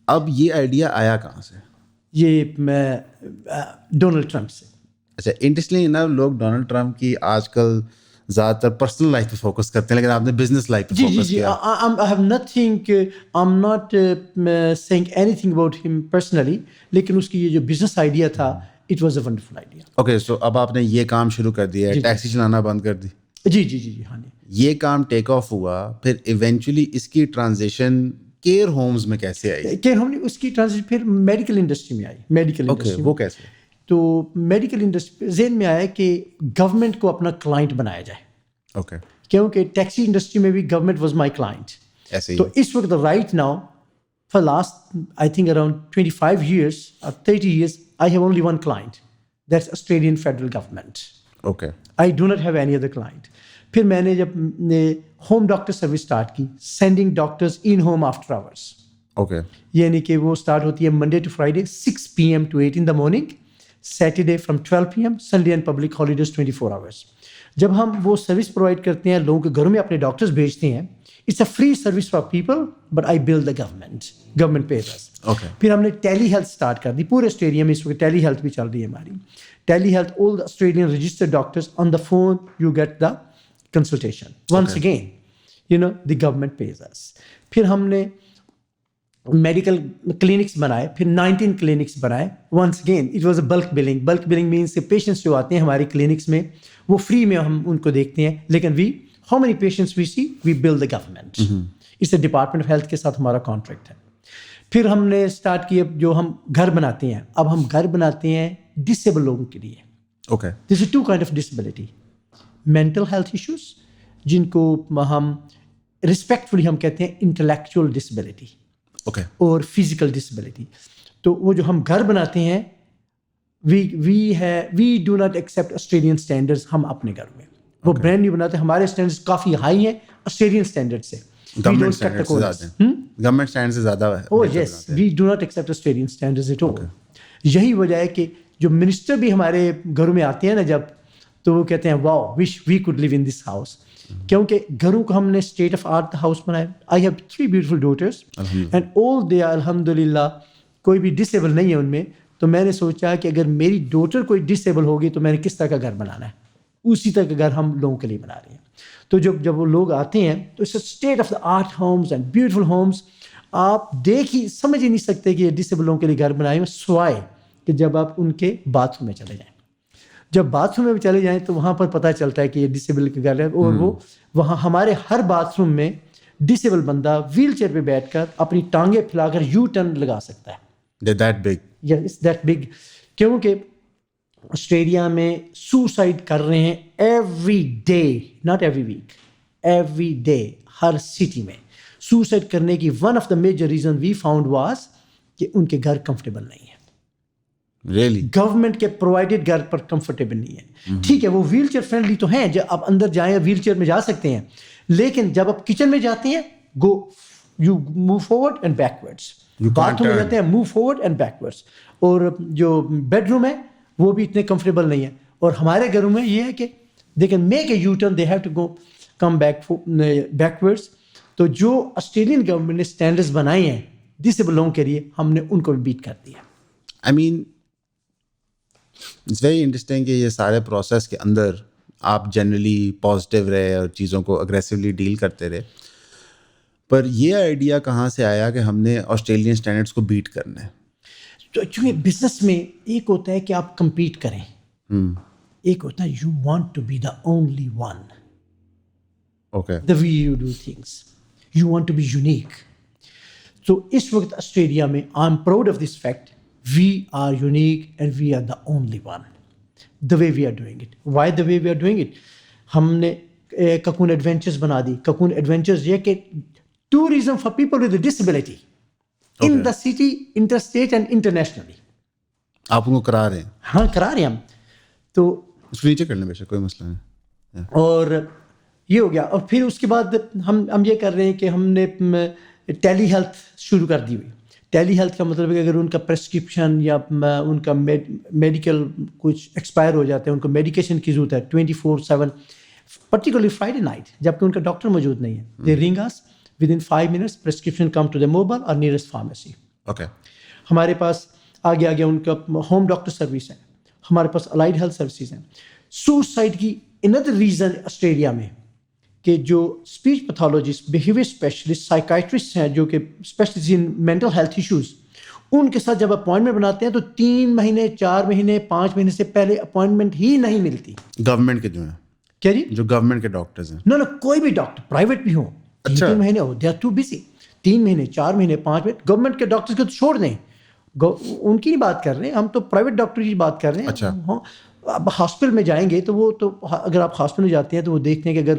اب یہ آئیڈیا آیا کہاں سے؟ یہ میں ڈونلڈ ٹرمپ سے. اچھا, انٹرسٹنگ نا, لوگ ڈونلڈ ٹرمپ کی آج کل زیادہ تر پرسنل لائف پہ فوکس کرتے ہیں, لیکن آپ نے بزنس لائف پہ فوکس کیا. I have nothing, I'm not saying anything about him personally, لیکن اس کی یہ جو بزنس آئیڈیا تھا it was a wonderful idea. Okay, so اب آپ نے یہ کام شروع کر دیا ہے, ٹیکسی چلانا بند کر دی. جی ہاں. یہ کام ٹیک آف ہوا, پھر ایونچولی اس کی ٹرانزیشن کیئر ہومز میں کیسے آئی؟ کیئر ہوم اس کی ٹرانزیشن پھر میڈیکل انڈسٹری میں آئی. میڈیکل انڈسٹری وہ کیسے؟ تو میڈیکل انڈسٹری ذہن میں آیا کہ گورنمنٹ کو اپنا کلائنٹ بنایا جائے. اوکے, کیونکہ ٹیکسی انڈسٹری میں بھی گورنمنٹ واز مائی کلائنٹ. تو اس وقت right now for last I think around 25 years or 30 years I have only one client, that's Australian federal government. Okay. I do not have any other client. پھر میں نے جب ہوم ڈاکٹر سروس اسٹارٹ کی, sending doctors in home after hours. Okay, یعنی کہ وہ اسٹارٹ ہوتی ہے Monday to Friday 6 PM to 8 in the morning, Saturday from 12 PM, Sunday and public holidays 24 hours. جب ہم وہ سروس پرووائڈ کرتے ہیں, لوگوں کے گھروں میں اپنے ڈاکٹرز بھیجتے ہیں, it's a free service for people but I bill the government pays us. پھر ہم نے ٹیلی ہیلتھ اسٹارٹ کر دی پورے آسٹریلیا میں. اس وقت ٹیلی ہیلتھ بھی چل رہی ہے ہماری. ٹیلی health, all the Australian registered doctors on the phone you get the consultation. Once again, the government pays us. پھر ہم نے میڈیکل کلینکس بنائے, پھر 19 کلینکس بنائے. Once again it was a bulk billing. Bulk billing means patients جو آتے ہیں ہماری کلینکس میں وہ فری میں ہم ان کو دیکھتے ہیں, لیکن how many patients we see, we bill the government. اس سے ڈپارٹمنٹ آف ہیلتھ کے ساتھ ہمارا کانٹریکٹ ہے. پھر ہم نے اسٹارٹ کیا جو ہم گھر بناتے ہیں, اب ہم گھر بناتے ہیں ڈسیبل لوگوں کے لیے. Okay, this is 2 kind of disability. Mental health issues جن کو ہم رسپیکٹفلی ہم کہتے ہیں انٹلیکچوئل ڈسیبلٹی, اوکے, اور فزیکل ڈسیبلٹی. تو وہ جو ہم گھر بناتے ہیں we do not accept Australian standards. ہم اپنے گھر میں وہ برانڈ نیو بناتے ہیں, ہمارے اسٹینڈرڈز کافی ہائی ہیں آسٹریلین اسٹینڈرڈ سے. گورنمنٹ اسٹینڈرڈ سے زیادہ ہے. Oh yes, we do not accept Australian standards at all. یہی وجہ ہے کہ جو منسٹر بھی ہمارے گھروں میں آتے ہیں نا جب, تو وہ کہتے ہیں واو وش we could leave in this house, کیونکہ گھروں کو ہم نے اسٹیٹ آف آرٹ ہاؤس بنایا. I have 3 beautiful daughters and all they are الحمد للہ, کوئی بھی ڈسیبل نہیں ہے ان میں. تو میں نے سوچا کہ اگر میری ڈاٹر کوئی ڈسیبل ہوگی تو میں نے کس طرح کا گھر بنانا ہے, اسی طرح کا گھر ہم لوگوں کے لیے بنا رہے ہیں. تو جب وہ لوگ آتے ہیں تو اس state of the art homes and beautiful homes, آپ سمجھ ہی نہیں سکتے کہ یہ ڈسیبل لوگوں کے لیے گھر بنائے ہوئے, سوائے کہ جب آپ ان کے باتھ روم میں چلے جائیں. جب باتھ روم میں چلے جائیں تو وہاں پر پتہ چلتا ہے کہ یہ ڈسیبل کا گھر ہے. اور وہ وہاں ہمارے ہر باتھ روم میں ڈسیبل بندہ ویل چیئر پہ بیٹھ کر اپنی ٹانگیں پھیلا کر یو ٹرن لگا سکتا ہے. That big. Yeah, it's that big. کیونکہ آسٹریلیا میں سوسائڈ کر رہے ہیں every day, not every week, every day. ہر سٹی میں سوسائڈ کرنے کی one of the major reason we found was کہ ان کے گھر کمفرٹیبل نہیں ہے. Really? گورنمنٹ کے پرووائڈیڈ گھر پر کمفرٹیبل نہیں ہے. ٹھیک ہے وہ ویل چیئر فرینڈلی تو ہیں, جب آپ اندر جائیں ویل چیئر میں جا سکتے ہیں, لیکن جب آپ کچن میں جاتے ہیں you move forward and backwards. Bathroom میں جاتے ہیں موو فارورڈ اینڈ بیکورڈس. اور جو بیڈ روم ہے وہ بھی اتنے کمفرٹیبل نہیں ہے. اور ہمارے گھروں میں یہ ہے کہ they can make a U turn, they have to go come backwards. تو جو آسٹریلین گورنمنٹ نے اسٹینڈرڈز بنائے ہیں ڈسیبل لوگوں کے لیے, ہم نے ان کو بھی بیٹ کر دیا. آئی مین اٹس ویری انٹرسٹنگ کہ یہ سارے پروسیس کے اندر آپ جنرلی پازیٹیو رہے اور چیزوں کو اگریسولی ڈیل کرتے رہے. پر یہ آئیڈیا کہاں سے آیا کہ ہم نے آسٹریلین اسٹینڈرڈس کو بیٹ کرنا ہے؟ تو چونکہ بزنس میں ایک ہوتا ہے کہ آپ کمپیٹ کریں, ایک ہوتا ہے you want to be the only one. Okay, the way you do things, you want to be unique. So اس وقت آسٹریلیا میں I'm proud of this fact, we are unique and we are the only one, the way we are doing it. Why the way we are doing it? ہم نے ککون ایڈونچرز بنا دی. ککون ایڈونچرز یہ کہ tourism for people with a disability in the city, interstate and internationally. آپ ان کو کرا رہے ہیں؟ ہاں کرا رہے ہیں ہم. تو اس کو نیچے کر لیں بے شک, کوئی مسئلہ نہیں. اور یہ ہو گیا. اور پھر اس کے بعد ہم یہ کر رہے ہیں کہ ہم نے ٹیلی ہیلتھ شروع کر دی ہوئی. ٹیلی ہیلتھ کا مطلب ہے کہ اگر ان کا پرسکرپشن یا ان کا میڈیکل کچھ ایکسپائر ہو جاتا ہے, ان کو میڈیکیشن کی ضرورت ہے 24/7, پرٹیکولرلی فرائیڈے نائٹ جبکہ ان کا ڈاکٹر موجود نہیں ہے, دے رنگ اس within 5 minutes prescription come to the mobile or nearest pharmacy. Okay, ہمارے پاس آگے ان کا ہوم ڈاکٹر سروس ہے, ہمارے پاس الائڈ ہیلتھ سروسز ہیں. سوسائڈ کی another ریزن آسٹریلیا میں کہ جو speech pathologist, behaviour specialist, psychiatrist ہیں جو کہ specialist in mental health issues, ان کے ساتھ جب اپوائنٹمنٹ بناتے ہیں تو 3 مہینے 4 مہینے 5 مہینے سے پہلے اپوائنٹمنٹ ہی نہیں ملتی. گورنمنٹ کے جو ہیں, کیا جی, جو گورنمنٹ کے ڈاکٹرز ہیں, نو کوئی بھی ڈاکٹر پرائیویٹ بھی ہو, 3 مہینے ہو, دے آر ٹو بزی. 3 مہینے 4 مہینے 5 مہینے. گورنمنٹ کے ڈاکٹرز کو تو چھوڑ دیں, ان کی نہیں بات کر رہے ہیں ہم, تو پرائیویٹ ڈاکٹر کی بات کر رہے ہیں. اچھا, اب ہاسپٹل میں جائیں گے تو وہ تو اگر آپ ہاسپٹل میں جاتے ہیں تو وہ دیکھتے ہیں کہ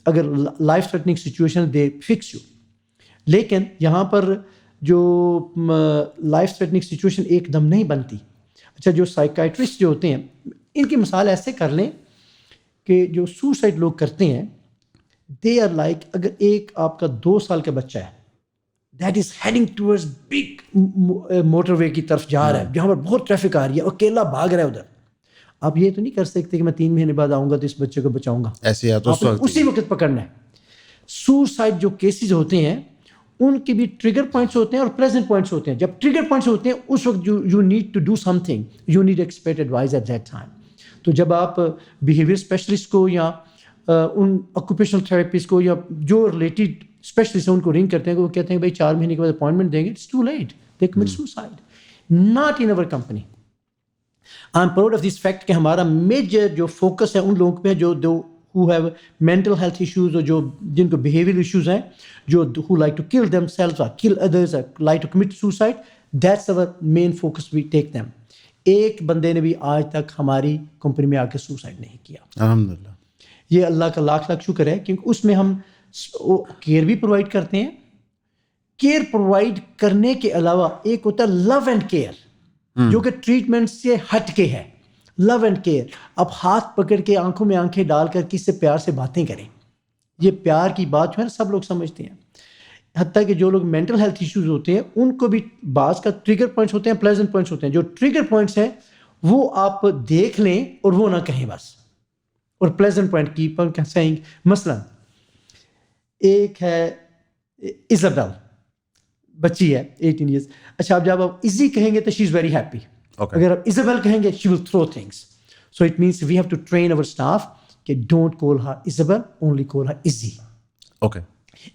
اگر life threatening situation they fix you. لیکن یہاں پر جو لائف تھریٹنگ سچویشن ایک دم نہیں بنتی. اچھا, جو سائیکائٹرسٹ جو ہوتے ہیں ان کی مثال ایسے کر لیں کہ جو سوسائڈ لوگ کرتے ہیں, دے آر لائک, اگر ایک آپ کا 2 سال کا بچہ ہے that is heading towards big motorway کی طرف جا رہا ہے جہاں پر بہت ٹریفک آ رہی ہے, اکیلا بھاگ رہا ہے ادھر. آپ یہ تو نہیں کر سکتے کہ میں 3 مہینے بعد آؤں گا تو اس بچے کو بچاؤں گا, ایسے اسی وقت پکڑنا ہے. سوسائڈ جو کیسز ہوتے ہیں ان کے بھی ٹریگر پوائنٹس ہوتے ہیں اور پریزنٹ پوائنٹس ہوتے ہیں. جب ٹریگر پوائنٹس ہوتے ہیں اس وقت you need to do something, you need expert advice at that time. تو جب آپ بیہیویئر اسپیشلسٹ کو یا ان آکوپیشنل تھراپسٹ کو یا جو ریلیٹڈ اسپیشلی سے ان کو رنگ کرتے ہیں کہ وہ کہتے ہیں بھائی 4 مہینے کے بعد اپوائنٹمنٹ دیں گے, it's too late, they commit suicide. Not in our company. I am proud of this fact کہ ہمارا میجر جو فوکس ہے ان لوگوں پہ جو who have mental health issues اور جو جن کو behavioral issues ہیں, جو who like to kill themselves or kill others or like to commit suicide, that's our main focus, we take them. ایک بندے نے بھی آج تک ہماری کمپنی میں آ کے سوسائڈ نہیں کیا, الحمدللہ. یہ اللہ کا لاکھ لاکھ شکر ہے, کیونکہ اس میں ہم کیئر بھی پرووائڈ کرتے ہیں. کیئر پرووائڈ کرنے کے علاوہ ایک ہوتا ہے لو اینڈ کیئر, جو کہ ٹریٹمنٹ سے ہٹ کے ہے. لو اینڈ کیئر, اب ہاتھ پکڑ کے آنکھوں میں آنکھیں ڈال کر کس سے پیار سے باتیں کریں. یہ پیار کی بات جو ہے نا سب لوگ سمجھتے ہیں, حتیٰ کہ جو لوگ مینٹل ہیلتھ ایشوز ہوتے ہیں ان کو بھی بعض کا ٹریگر پوائنٹس ہوتے ہیں, پلیزنٹ پوائنٹس ہوتے ہیں. جو ٹریگر پوائنٹس ہیں وہ آپ دیکھ لیں اور وہ نہ کہیں بس, اور پلیزنٹ پوائنٹ کی سینگ. مثلاً ایک ہے ایزابل, بچی ہے 18 ایئرس. اچھا, اب جب آپ ایزی کہیں گے تو شی از ویری ہیپی. اگر آپ ایزابل کہیں گے she will throw things. So it means we have to train over staff کہ don't call her Isabel, only call her Izzy. Okay.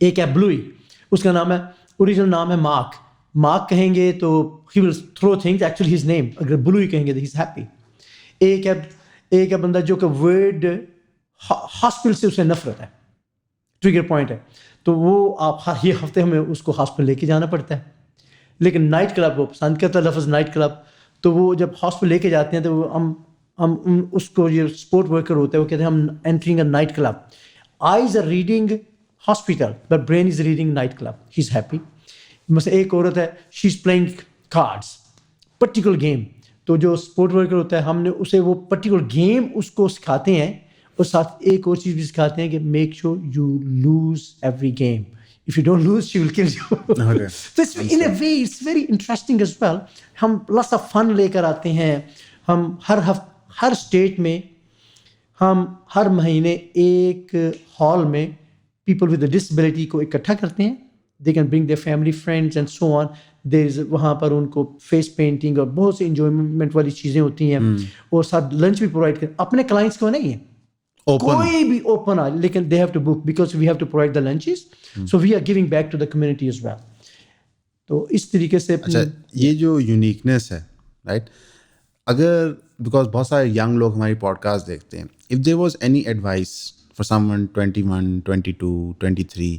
ایک ہے بلوئی, اس کا نام ہے, اوریجنل نام ہے مارک. مارک کہیں گے تو he will throw things, actually his name. اگر بلوئی کہیں گے تو ہی از ہیپی. ایک ہے بندہ جو کہ ورڈ ہاسپٹل سے اسے نفرت ہے, ٹریگر پوائنٹ ہے, تو وہ آپ ہر یہ ہفتے ہمیں اس کو ہاسپٹل لے کے جانا پڑتا ہے. لیکن نائٹ کلب وہ پسند کرتا ہے, لفظ نائٹ کلب. تو وہ جب ہاسپٹل لے کے جاتے ہیں تو ہم اس کو, یہ اسپورٹ ورکر ہوتا ہے, وہ کہتے ہیں ہم entering a night club. Eyes are reading hospital but brain is reading night club. He is happy. مثلا ایک عورت ہے, she is playing cards, particular game. تو جو اسپورٹ ورکر ہوتا ہے ہم نے اسے وہ پرٹیکولر گیم اس کو سکھاتے ہیں, اور ساتھ ایک اور چیز بھی سکھاتے ہیں کہ make sure you lose every game. If you don't lose, she will kill you. Okay. So it's, in a way, it's very interesting as well. ہم lots of fun لے کر آتے ہیں. ہم ہر اسٹیٹ میں ہم ہر مہینے ایک ہال میں people with a disability کو اکٹھا کرتے ہیں. They can bring their family, friends and so on. وہاں پر ان کو فیس پینٹنگ اور بہت سی انجوائمنٹ والی چیزیں ہوتی ہیں, اور ساتھ لنچ بھی پرووائڈ کریں. اپنے کلائنٹس کو نہیں ہے, کوئی بھی اوپن آ, لیکن they have to book because we have to provide the lunches. So we are giving back to the community as well. تو اس طریقے سے. اچھا, یہ جو یونیکنیس ہے رائٹ, اگر بیکاز بہت سارے ینگ لوگ ہماری پوڈ کاسٹ دیکھتے ہیں, if there was any advice for some one 21, 22, 23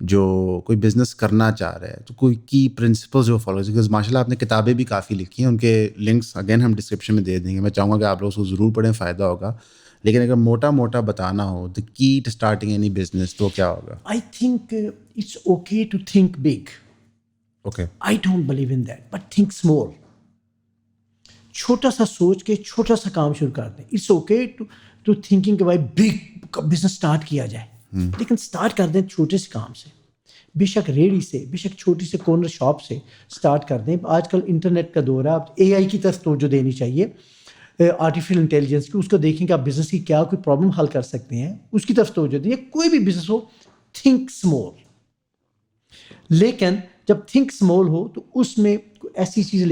جو کوئی بزنس کرنا چاہ رہا ہے, تو کوئی کی پرنسپلز جو فالو, بیکاز ماشاء اللہ آپ نے کتابیں بھی کافی لکھی ہیں, ان کے لنکس اگین ہم ڈسکرپشن میں دے دیں گے. میں چاہوں گا کہ آپ لوگ اس کو ضرور پڑھیں, فائدہ ہوگا. لیکن اگر موٹا بتانا ہو the key to starting any business تو کیا ہوگا؟ I think it's okay to think big. Okay. I don't believe in that, but think small. چھوٹا سا سوچ کے چھوٹا سا کام شروع کر دیں. It's okay to thinking کہ بھائی big business start کیا جائے, لیکن start کر دیں چھوٹے سے کام سے. بے شک ریڑھی سے, بے شک چھوٹی سے کارنر شاپ سے start کر دیں. آج کل انٹرنیٹ کا دور ہے, اب AI کی طرف توجہ دینی چاہیے, آرٹیفیشل انٹیلیجنس کی. اس کو دیکھیں کہ آپ بزنس کی کیا کوئی پرابلم حل کر سکتے ہیں, اس کی طرف توجہ دیں. کوئی بھی بزنس ہو, تھنک اسمال. لیکن جب تھنک اسمال ہو تو اس میں ایسی چیز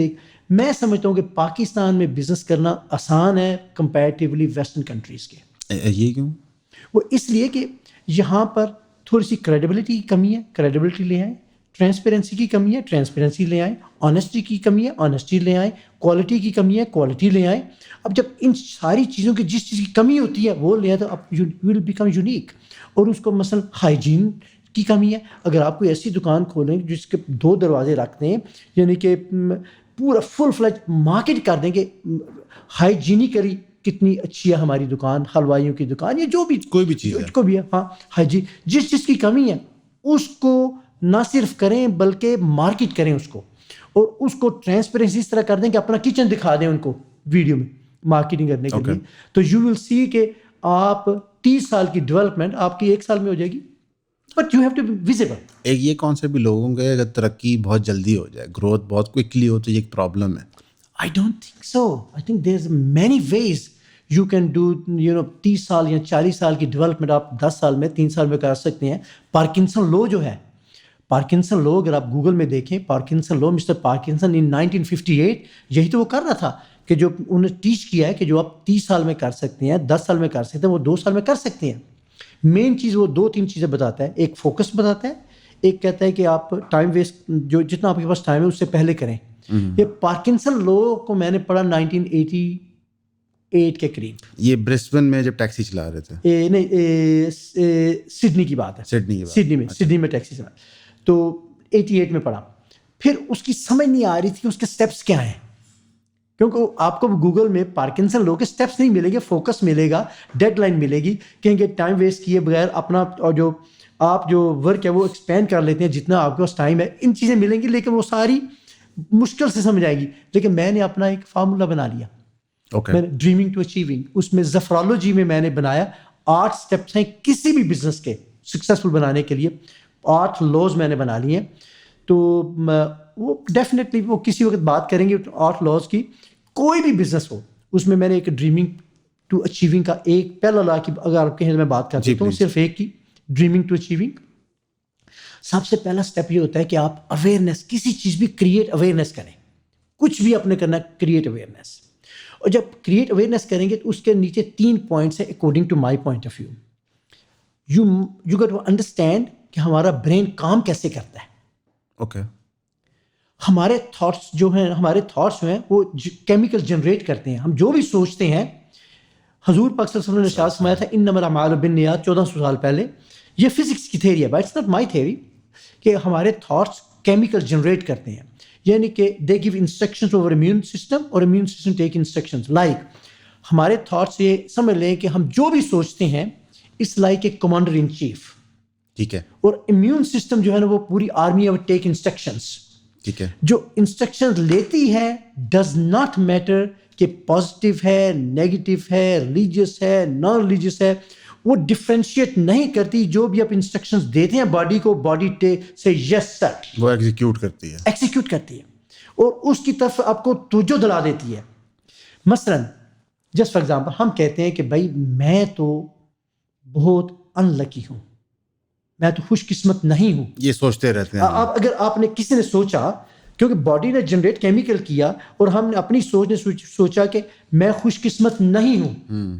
میں سمجھتا ہوں کہ پاکستان میں بزنس کرنا آسان ہے کمپیریٹیولی ویسٹرن کنٹریز کے. یہ کیوں؟ وہ اس لیے کہ یہاں پر تھوڑی سی کریڈیبلٹی کی کمی ہے, کریڈیبلٹی لے آئیں. ٹرانسپیرنسی کی کمی ہے, ٹرانسپیرنسی لے آئیں. آنیسٹی کی کمی ہے, آنیسٹی لے آئیں. کوالٹی کی کمی ہے, کوالٹی لے آئیں. اب جب ان ساری چیزوں کی جس چیز کی کمی ہوتی ہے وہ لے آئیں تو آپ ول بیکم یونیک. اور اس کو مثلاً ہائیجین کی کمی ہے. اگر آپ کوئی ایسی دکان کھولیں جس کے 2 دروازے رکھتے ہیں, یعنی کہ پورا فل فلیج مارکیٹ کر دیں کہ ہائیجینیکلی کتنی اچھی ہے ہماری دکان, حلوائیوں کی دکان یا جو بھی کوئی بھی چیز کو بھی ہے, ہاں ہائیجین جس چیز کی کمی ہے اس کو نہ صرف کریں بلکہ مارکیٹ کریں اس کو, اور اس کو ٹرانسپیرنسی اس طرح کر دیں کہ اپنا کچن دکھا دیں ان کو ویڈیو میں مارکیٹنگ کرنے کے لیے. تو یو ول سی کہ آپ 30 سال کی ڈیولپمنٹ آپ کی 1 سال میں ہو جائے گی, but you have to be visible. ایک یہ کانسیپٹ بھی لوگوں کے, اگر ترقی بہت جلدی ہو جائے, گروتھ بہت کوئکلی ہو, تو یہ ایک پرابلم ہے. I don't think so. I think there's many ways you can do, 30 سال یا 40 سال کی ڈیولپمنٹ آپ 10 سال میں 3 سال میں کر سکتے ہیں. پارکنسن لو جو ہے, پارکنسن لو اگر آپ گوگل میں دیکھیں, پارکنسن لو, مسٹر پارکنسن ان 1958 یہی تو وہ کر رہا تھا کہ جو انہوں نے ٹیچ کیا ہے کہ جو آپ 30 سال میں کر سکتے ہیں, 10 سال میں کر سکتے ہیں, وہ 2 سال میں کر سکتے ہیں. مین چیز وہ 2-3 چیزیں بتاتا ہے. ایک فوکس بتاتا ہے, ایک کہتا ہے کہ آپ ٹائم ویسٹ جو جتنا آپ کے پاس ٹائم ہے اس سے پہلے کریں. یہ پارکنسن لا کو میں نے پڑھا 1988 کے قریب. یہ برسبن میں جب ٹیکسی چلا رہے تھے؟ نہیں, سڈنی کی بات ہے. سڈنی میں ٹیکسی چلا تو 88 میں پڑھا. پھر اس کی سمجھ نہیں آ رہی تھی کہ اس کے اسٹیپس کیا ہیں, کیونکہ آپ کو گوگل میں پارکنسن لا کے اسٹیپس نہیں ملیں گے, فوکس ملے گا, ڈیڈ لائن ملے گی, کہیں گے ٹائم ویسٹ کیے بغیر اپنا اور جو آپ جو ورک ہے وہ ایکسپینڈ کر لیتے ہیں جتنا آپ کے پاس ٹائم ہے, ان چیزیں ملیں گی لیکن وہ ساری مشکل سے سمجھ آئے گی. لیکن میں نے اپنا ایک فارمولا بنا لیا, میں نے ڈریمنگ ٹو اچیونگ, اس میں زفرالوجی میں نے بنایا 8 اسٹیپس ہیں کسی بھی بزنس کے سکسیزفل بنانے کے لیے. 8 لاز میں نے بنا لیے ہیں, تو وہ ڈیفینیٹلی وہ کسی وقت بات کریں گے 8 لاز کی. کوئی بھی بزنس ہو اس میں نے ایک ڈریمنگ ٹو اچیونگ کا ایک پہلا لا کی اگر آپ کہیں میں بات کرتا ہوں صرف ایک کی, ڈریمنگ ٹو اچیونگ. سب سے پہلا اسٹیپ یہ ہوتا ہے کہ آپ اویئرنیس, کسی چیز بھی کریٹ اویئرنیس کریں, کچھ بھی اپنے کرنا کریٹ اویئرنیس. اور جب کریٹ اویئرنیس کریں گے تو اس کے نیچے 3 پوائنٹس ہیں according to my point of view. You get to understand کہ ہمارا برین کام کیسے کرتا ہے. اوکے. ہمارے تھاٹس جو ہیں وہ کیمیکل جنریٹ کرتے ہیں. ہم جو بھی سوچتے ہیں, حضور پاک صلی اللہ علیہ وسلم نے ارشاد فرمایا تھا انما الاعمال بالنیات 1400 سال پہلے. یہ فزکس کی تھیوری ہے, but it's not my theory, کہ ہمارے تھاٹس کیمیکل جنریٹ کرتے ہیں. یعنی کہ they give instructions over immune system اور immune system take instructions. Like ہمارے تھاٹس یہ سمجھ لیں کہ ہم جو بھی سوچتے ہیں اس like a commander in chief. ٹھیک ہے. اور امیون سسٹم جو ہے نا وہ پوری آرمی آف ٹیک انسٹرکشنز. ٹھیک ہے. جو انسٹرکشنز لیتی ہے ڈز ناٹ میٹر کہ پازیٹیو ہے, نیگیٹو ہے, ریلیجیس ہے, نان ریلیجیس ہے, وہ ڈفرینشیٹ نہیں کرتی. جو بھی آپ انسٹرکشنز دیتے ہیں باڈی کو, باڈی سے یس سر وہ ایگزیکیوٹ کرتی ہے اور اس کی طرف آپ کو توجہ دلا دیتی ہے. مثلاً جسٹ فار ایگزامپل ہم کہتے ہیں کہ بھائی میں تو بہت ان لکی ہوں, میں تو خوش قسمت نہیں ہوں. یہ سوچتے رہتے ہیں. اگر آپ نے کسی نے سوچا, کیونکہ باڈی نے جنریٹ کیمیکل کیا اور ہم نے اپنی سوچ نے سوچا کہ میں خوش قسمت نہیں ہوں,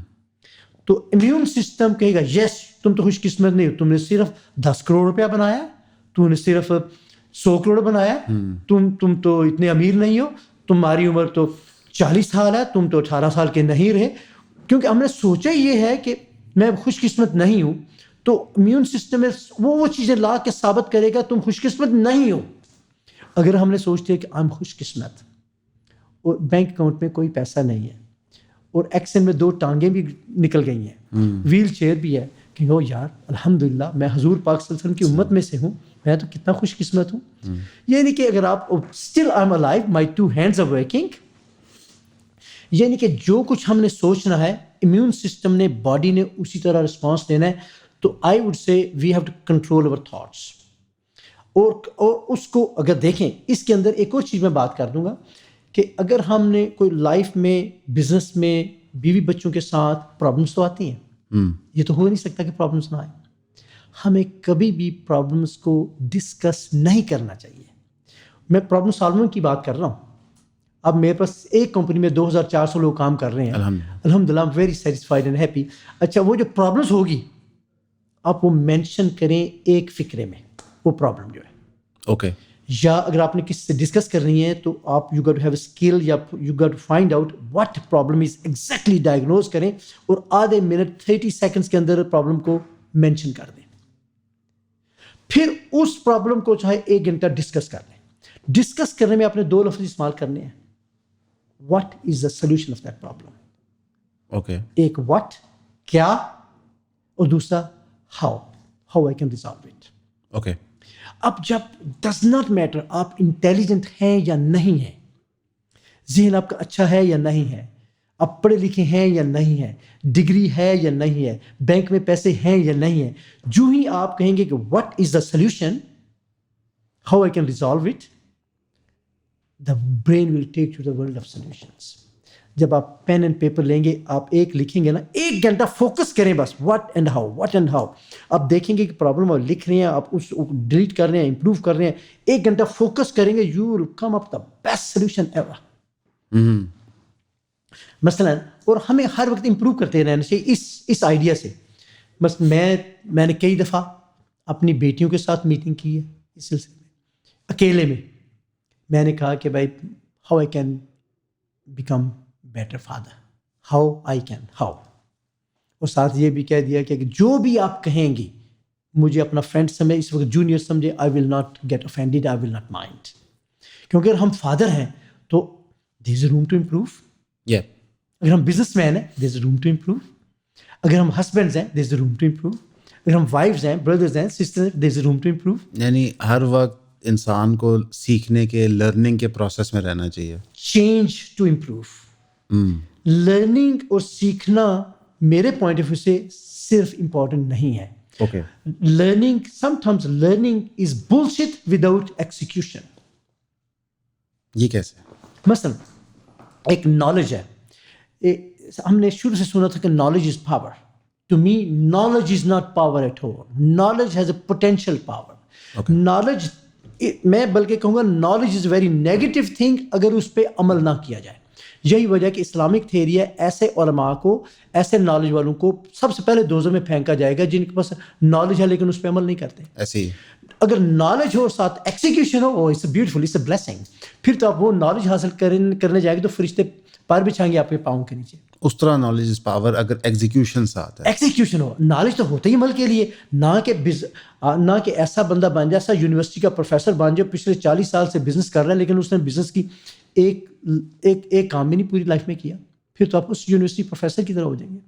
تو امیون سسٹم کہے گا یس تم تو خوش قسمت نہیں ہو, تم نے صرف 10 کروڑ روپیہ بنایا, تم نے صرف 100 کروڑ بنایا, تم تو اتنے امیر نہیں ہو, تمہاری عمر تو 40 سال ہے, تم تو 18 سال کے نہیں رہے. کیونکہ ہم نے سوچا یہ ہے کہ میں خوش قسمت نہیں ہوں, تو امیون سسٹم میں وہ چیزیں لا کے ثابت کرے گا تم خوش قسمت نہیں ہو. اگر ہم نے سوچ لیا کہ I'm خوش قسمت اور بینک اکاؤنٹ میں کوئی پیسہ نہیں ہے اور ایکسن میں 2 ٹانگیں بھی نکل گئی ہیں, ویل چیئر بھی ہے, کہ او یار الحمدللہ میں حضور پاک صلی اللہ علیہ وسلم کی امت میں سے ہوں, میں تو کتنا خوش قسمت ہوں. یعنی کہ اگر آپ still I'm alive, my 2 hands are working, یعنی کہ جو کچھ ہم نے سوچنا ہے امیون سسٹم نے, باڈی نے اسی طرح رسپانس دینا ہے. تو I would say we have to control our thoughts. اور اس کو اگر دیکھیں اس کے اندر ایک اور چیز میں بات کر دوں گا کہ اگر ہم نے کوئی لائف میں, بزنس میں, بیوی بچوں کے ساتھ پرابلمس تو آتی ہیں, یہ تو ہو نہیں سکتا کہ پرابلمس نہ آئیں. ہمیں کبھی بھی پرابلمس کو ڈسکس نہیں کرنا چاہیے. میں پرابلم سالونگ کی بات کر رہا ہوں. اب میرے پاس ایک کمپنی میں 2400 لوگ کام کر رہے ہیں, الحمدللہ I'm very satisfied and happy. اچھا وہ جو پرابلمس ہوگی آپ وہ مینشن کریں ایک فکرے میں, وہ پرابلم جو ہے. اوکے. یا اگر آپ نے کسی سے ڈسکس کرنی ہے تو آپ you get to have a skill, یا you get to find out what problem is exactly, diagnose کریں اور آدھے منٹ 30 سیکنڈس کے اندر پرابلم کو مینشن کر دیں. پھر اس پرابلم کو چاہے 1 گھنٹہ ڈسکس کر لیں. ڈسکس کرنے میں آپ نے 2 لفظ استعمال کرنے ہیں, what is the solution of that problem. Okay. ایک واٹ کیا, اور دوسرا how I can resolve it. Okay. اب جب ڈز ناٹ میٹر آپ انٹیلیجنٹ ہیں یا نہیں ہیں, ذہن آپ کا اچھا ہے یا نہیں ہے, آپ پڑھے لکھے ہیں یا نہیں ہیں, ڈگری ہے یا نہیں ہے, بینک میں پیسے ہیں یا نہیں ہیں, جو ہی آپ کہیں گے کہ what is the solution, how I can resolve it, the brain will take to the world of solutions. جب آپ پین اینڈ پیپر لیں گے, آپ ایک لکھیں گے نا, 1 گھنٹہ فوکس کریں بس, واٹ اینڈ ہاؤ. آپ دیکھیں گے کہ پرابلم آپ لکھ رہے ہیں, آپ اس کو ڈیلیٹ کر رہے ہیں, امپروو کر رہے ہیں, 1 گھنٹہ فوکس کریں گے, you will come up the best solution ever. مثلاً اور ہمیں ہر وقت امپروو کرتے رہنا چاہیے اس آئیڈیا سے بس میں نے کئی دفعہ اپنی بیٹیوں کے ساتھ میٹنگ کی ہے اس سلسلے میں. اکیلے میں نے کہا کہ بھائی how I can become better father, how, اور ساتھ یہ بھی کہہ دیا کہ جو بھی آپ کہیں گی مجھے اپنا فرینڈ سمجھے, اس وقت جونیئر سمجھے, I will not get offended, I will not mind. کیونکہ اگر ہم فادر ہیں تو there is a room to improve. اگر ہم بزنس مین ہیں دیر is a room to improve. اگر ہم ہسبینڈز ہیں دیر is a room to improve. اگر ہم وائفز ہیں, بردرز ہیں, sisters, there is a room to improve. یعنی ہر وقت انسان کو سیکھنے کے, لرننگ کے پروسیس میں رہنا چاہیے. Change to improve. لرننگ اور سیکھنا میرے پوائنٹ آف ویو سے صرف امپورٹنٹ نہیں ہے. Okay. Learning, some times learning is bullshit without execution. یہ کیسے؟ مثلا ایک نالج ہے, ہم نے شروع سے سنا تھا کہ knowledge is power. To me knowledge is not power at all. Knowledge has a potential power. Knowledge, میں بلکہ کہوں گا knowledge is a very negative thing اگر اس پہ عمل نہ کیا جائے. یہی وجہ کہ اسلامک تھیوری ہے ایسے علماء کو, ایسے نالج والوں کو سب سے پہلے دوزخ میں پھینکا جائے گا جن کے پاس نالج ہے لیکن اس پہ عمل نہیں کرتے. ایسے ہی اگر نالج ہو اور ساتھ ایکسیکیوشن ہو, it's beautiful, it's a blessing. پھر تو آپ وہ نالج حاصل کرنے جائیں گے تو فرشتے پر بچھائیں گے آپ کے پاؤں کے نیچے. اس طرح نالج از پاور اگر ایگزیکیوشن ساتھ ہے. ایکسیکیوشن ہو. نالج تو ہوتا ہی عمل کے لیے, نہ کہ ایسا بندہ بن جائے, ایسا یونیورسٹی کا پروفیسر بن جائے پچھلے 40 سال سے بزنس کر رہا ہے لیکن اس نے بزنس کی ایک کام بھی نہیں پوری لائف میں کیا, پھر تو آپ اس یونیورسٹی پروفیسر کی طرح ہو جائیں گے.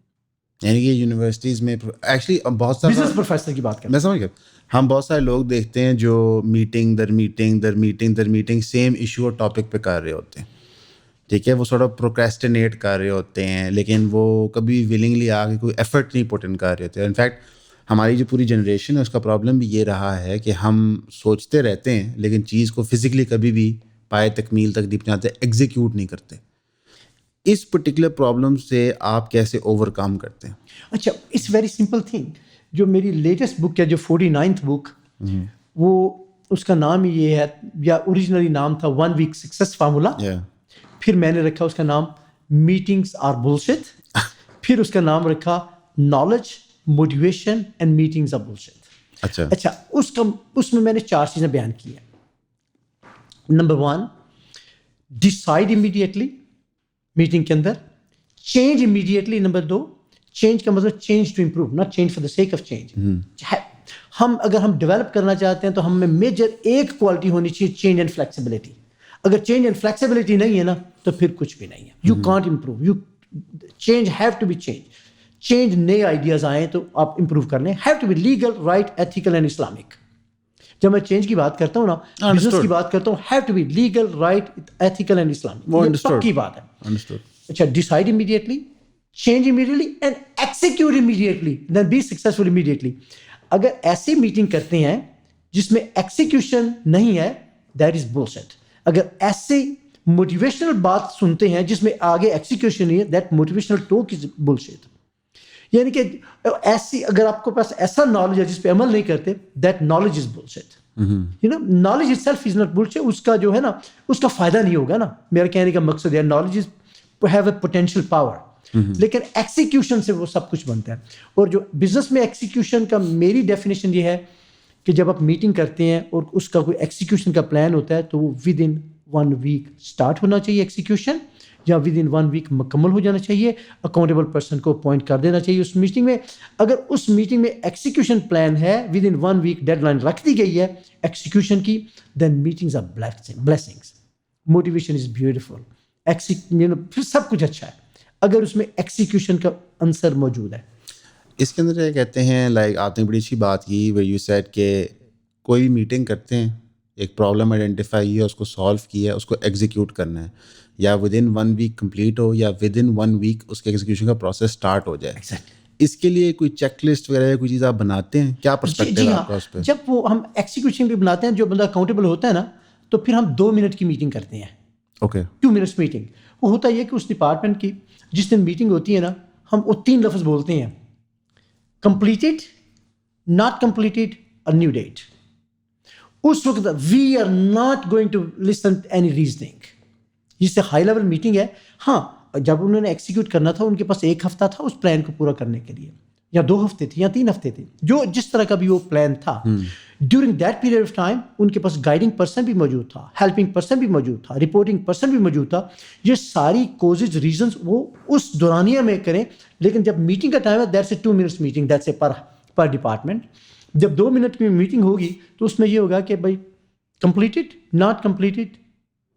یعنی کہ یونیورسٹیز میں ایکچولی بہت سارے بزنس پروفیسر کی بات کریں, میں سمجھ گیا. ہم بہت سارے لوگ دیکھتے ہیں جو میٹنگ در میٹنگ سیم ایشو اور ٹاپک پہ کر رہے ہوتے ہیں. ٹھیک ہے, وہ تھوڑا پروکریسٹینیٹ کر رہے ہوتے ہیں لیکن وہ کبھی ولنگلی آ کے کوئی ایفرٹ نہیں پٹ ان کر رہے ہوتے. انفیکٹ ہماری جو پوری جنریشن ہے اس کا پرابلم بھی یہ رہا ہے کہ ہم سوچتے رہتے ہیں لیکن چیز کو فزیکلی کبھی بھی پائے تکمیل تک نہیں پہنچاتے, ایگزیکیوٹ نہیں کرتے. اس پرٹیکولر پرابلم سے آپ کیسے اوور کم کرتے ہیں؟ اچھا, اٹس ویری سمپل تھنگ. جو میری لیٹسٹ بک ہے جو 49th بک, وہ اس کا نام ہی یہ ہے, یا اوریجنلی نام تھا 1 week سکسیس فارمولا. پھر میں نے رکھا اس کا نام میٹنگس آر بلشٹ. پھر اس کا نام رکھا knowledge, motivation and meetings are bullshit. اچھا, اس میں نے 4 چیزیں بیان کی ہیں. نمبر 1, ڈیسائڈ امیڈیٹلی میٹنگ کے اندر, چینج امیڈیٹلی. نمبر 2, چینج کا مطلب change to improve, not change for the sake of change. اگر ہم ڈیولپ کرنا چاہتے ہیں تو ہم میں میجر ایک کوالٹی ہونی چاہیے, چینج اینڈ فلیکسیبلٹی. اگر چینج اینڈ فلیکسیبلٹی نہیں ہے نا تو پھر کچھ بھی نہیں ہے. You can't improve. You change have to be change. نئے آئیڈیاز آئیں تو آپ امپروو کر لیں. Have to be legal, right, ethical and Islamic. جب میں چینج کی بات کرتا ہوں نا, بزنس کی بات کرتا ہوں, have to be legal, right, ethical and Islamic. یہ پکی بات ہے. اچھا, decide immediately, change immediately and execute immediately, then be successful immediately. اگر ایسی میٹنگ کرتے ہیں جس میں ایکسیکیوشن نہیں ہے, دیٹ از بلشٹ. اگر ایسی موٹیویشنل بات سنتے ہیں جس میں آگے ایکسیکیوشن نہیں ہے, that motivational talk is bullshit. یعنی کہ ایسی, اگر آپ کے پاس ایسا نالج ہے جس پہ عمل نہیں کرتے, that knowledge is bullshit. You know, knowledge itself is not bullshit. اس کا جو ہے نا, اس کا فائدہ نہیں ہوگا نا. میرا کہنے کا مقصد ہے knowledge is have a potential power, لیکن ایکسیکیوشن سے وہ سب کچھ بنتا ہے. اور جو بزنس میں ایکسیکیوشن کا میری ڈیفینیشن یہ ہے کہ جب آپ میٹنگ کرتے ہیں اور اس کا کوئی ایکسیکیوشن کا پلان ہوتا ہے تو وہ ود ان 1 week اسٹارٹ ہونا چاہیے ایکسیکیوشن, یا ود ان 1 week مکمل ہو جانا چاہیے. اکاؤنٹیبل پرسن کو اپوائنٹ کر دینا چاہیے اس میٹنگ میں. اگر اس میٹنگ میں ایکسیکیوشن پلان ہے, within 1 week deadline رکھ دی گئی ہے ایکسیکیوشن کی, then meetings are blessings. Motivation is beautiful, پھر سب کچھ اچھا ہے اگر اس میں ایکسیکیوشن کا عنصر موجود ہے. اس کے اندر یہ کہتے ہیں, لائک آپ نے بڑی اچھی بات کی ویئر یو سیڈ کہ کوئی بھی میٹنگ کرتے ہیں, ایک پرابلم آئیڈینٹیفائی ہے, اس کو سالو کیا ہے, اس کو ایگزیکیوٹ کرنا ہے, یا ود ان 1 week کمپلیٹ ہو یا ود ان 1 week اس کے ایگزیکیوشن کا پروسیس اسٹارٹ ہو جائے. اس کے لیے کوئی چیک لسٹ وغیرہ کوئی چیز آپ بناتے ہیں, کیا پرسپیکٹو ہے آپ کا اس پہ؟ جب وہ ہم ایکسیکیوشن بھی بناتے ہیں, جو بندہ اکاؤنٹیبل ہوتا ہے نا, تو پھر ہم 2 منٹ کی میٹنگ کرتے ہیں. Okay, 2 minutes meeting. وہ ہوتا یہ کہ اس ڈپارٹمنٹ کی جس دن میٹنگ ہوتی ہے نا, ہم وہ 3 لفظ بولتے ہیں, کمپلیٹڈ, ناٹ کمپلیٹڈ, اور نیو ڈیٹ. اس وقت we are not going to listen any reasoning. جس سے ہائی لیول میٹنگ ہے. ہاں, جب انہوں نے ایکسیکیوٹ کرنا تھا ان کے پاس 1 ہفتہ تھا اس پلان کو پورا کرنے کے لیے. یا 2 ہفتے تھے یا 3 ہفتے تھے, جو جس طرح کا بھی وہ پلان تھا. During that period of time ان کے پاس گائیڈنگ پرسن بھی موجود تھا, ہیلپنگ پرسن بھی موجود تھا, رپورٹنگ پرسن بھی موجود تھا. یہ ساری کوزز ریزنس وہ اس دورانیہ میں کریں, لیکن جب میٹنگ کا ٹائم ہے that's a 2 minutes meeting, that's a per department. جب 2 منٹ کی میٹنگ ہوگی تو اس میں یہ ہوگا کہ بھائی کمپلیٹڈ, ناٹ کمپلیٹڈ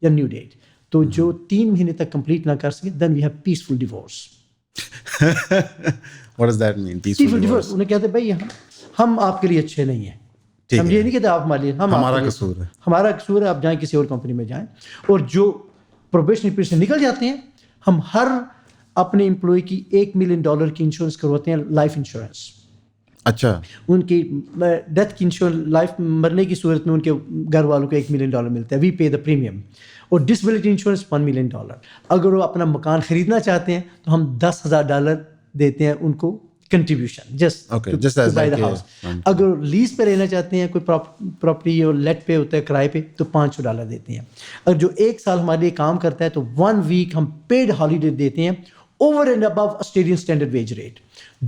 یا نیو ڈیٹ. تو جو 3 مہینے تک کمپلیٹ نہ کر سکے then we have peaceful divorce. What does that mean? Peaceful divorce. انہیں کہتے ہیں بھائی ہم آپ کے لیے اچھے نہیں ہیں, ہم یہ نہیں کہتے آپ ہمارے لیے, ہمارا قصور ہے, ہمارا قصور ہے, آپ جائیں کسی اور کمپنی میں جائیں. اور جو پروبیشنری پیریڈ سے نکل جاتے ہیں, ہم ہر اپنے امپلائی کی $1 million کی انشورنس کرواتے ہیں, لائف انشورنس. اچھا, ان کی ڈیتھ کی انشورنس, لائف مرنے کی صورت میں ان کے گھر والوں کو $1 million ملتا ہے, وی پے دا پریمیم. اور ڈسبلٹی انشورنس $1 million. اگر وہ اپنا مکان خریدنا چاہتے ہیں تو ہم $10,000 دیتے ہیں ان کو contribution, just by the house. اگر لیز پہ لینا چاہتے ہیں, کوئی پراپرٹی اور لیٹ پہ ہوتا ہے کرائے پہ, تو $500 دیتے ہیں. اگر جو 1 سال ہمارے لیے کام کرتا ہے تو 1 week ہم پیڈ ہالیڈے دیتے ہیں over and above Australian standard veg rate.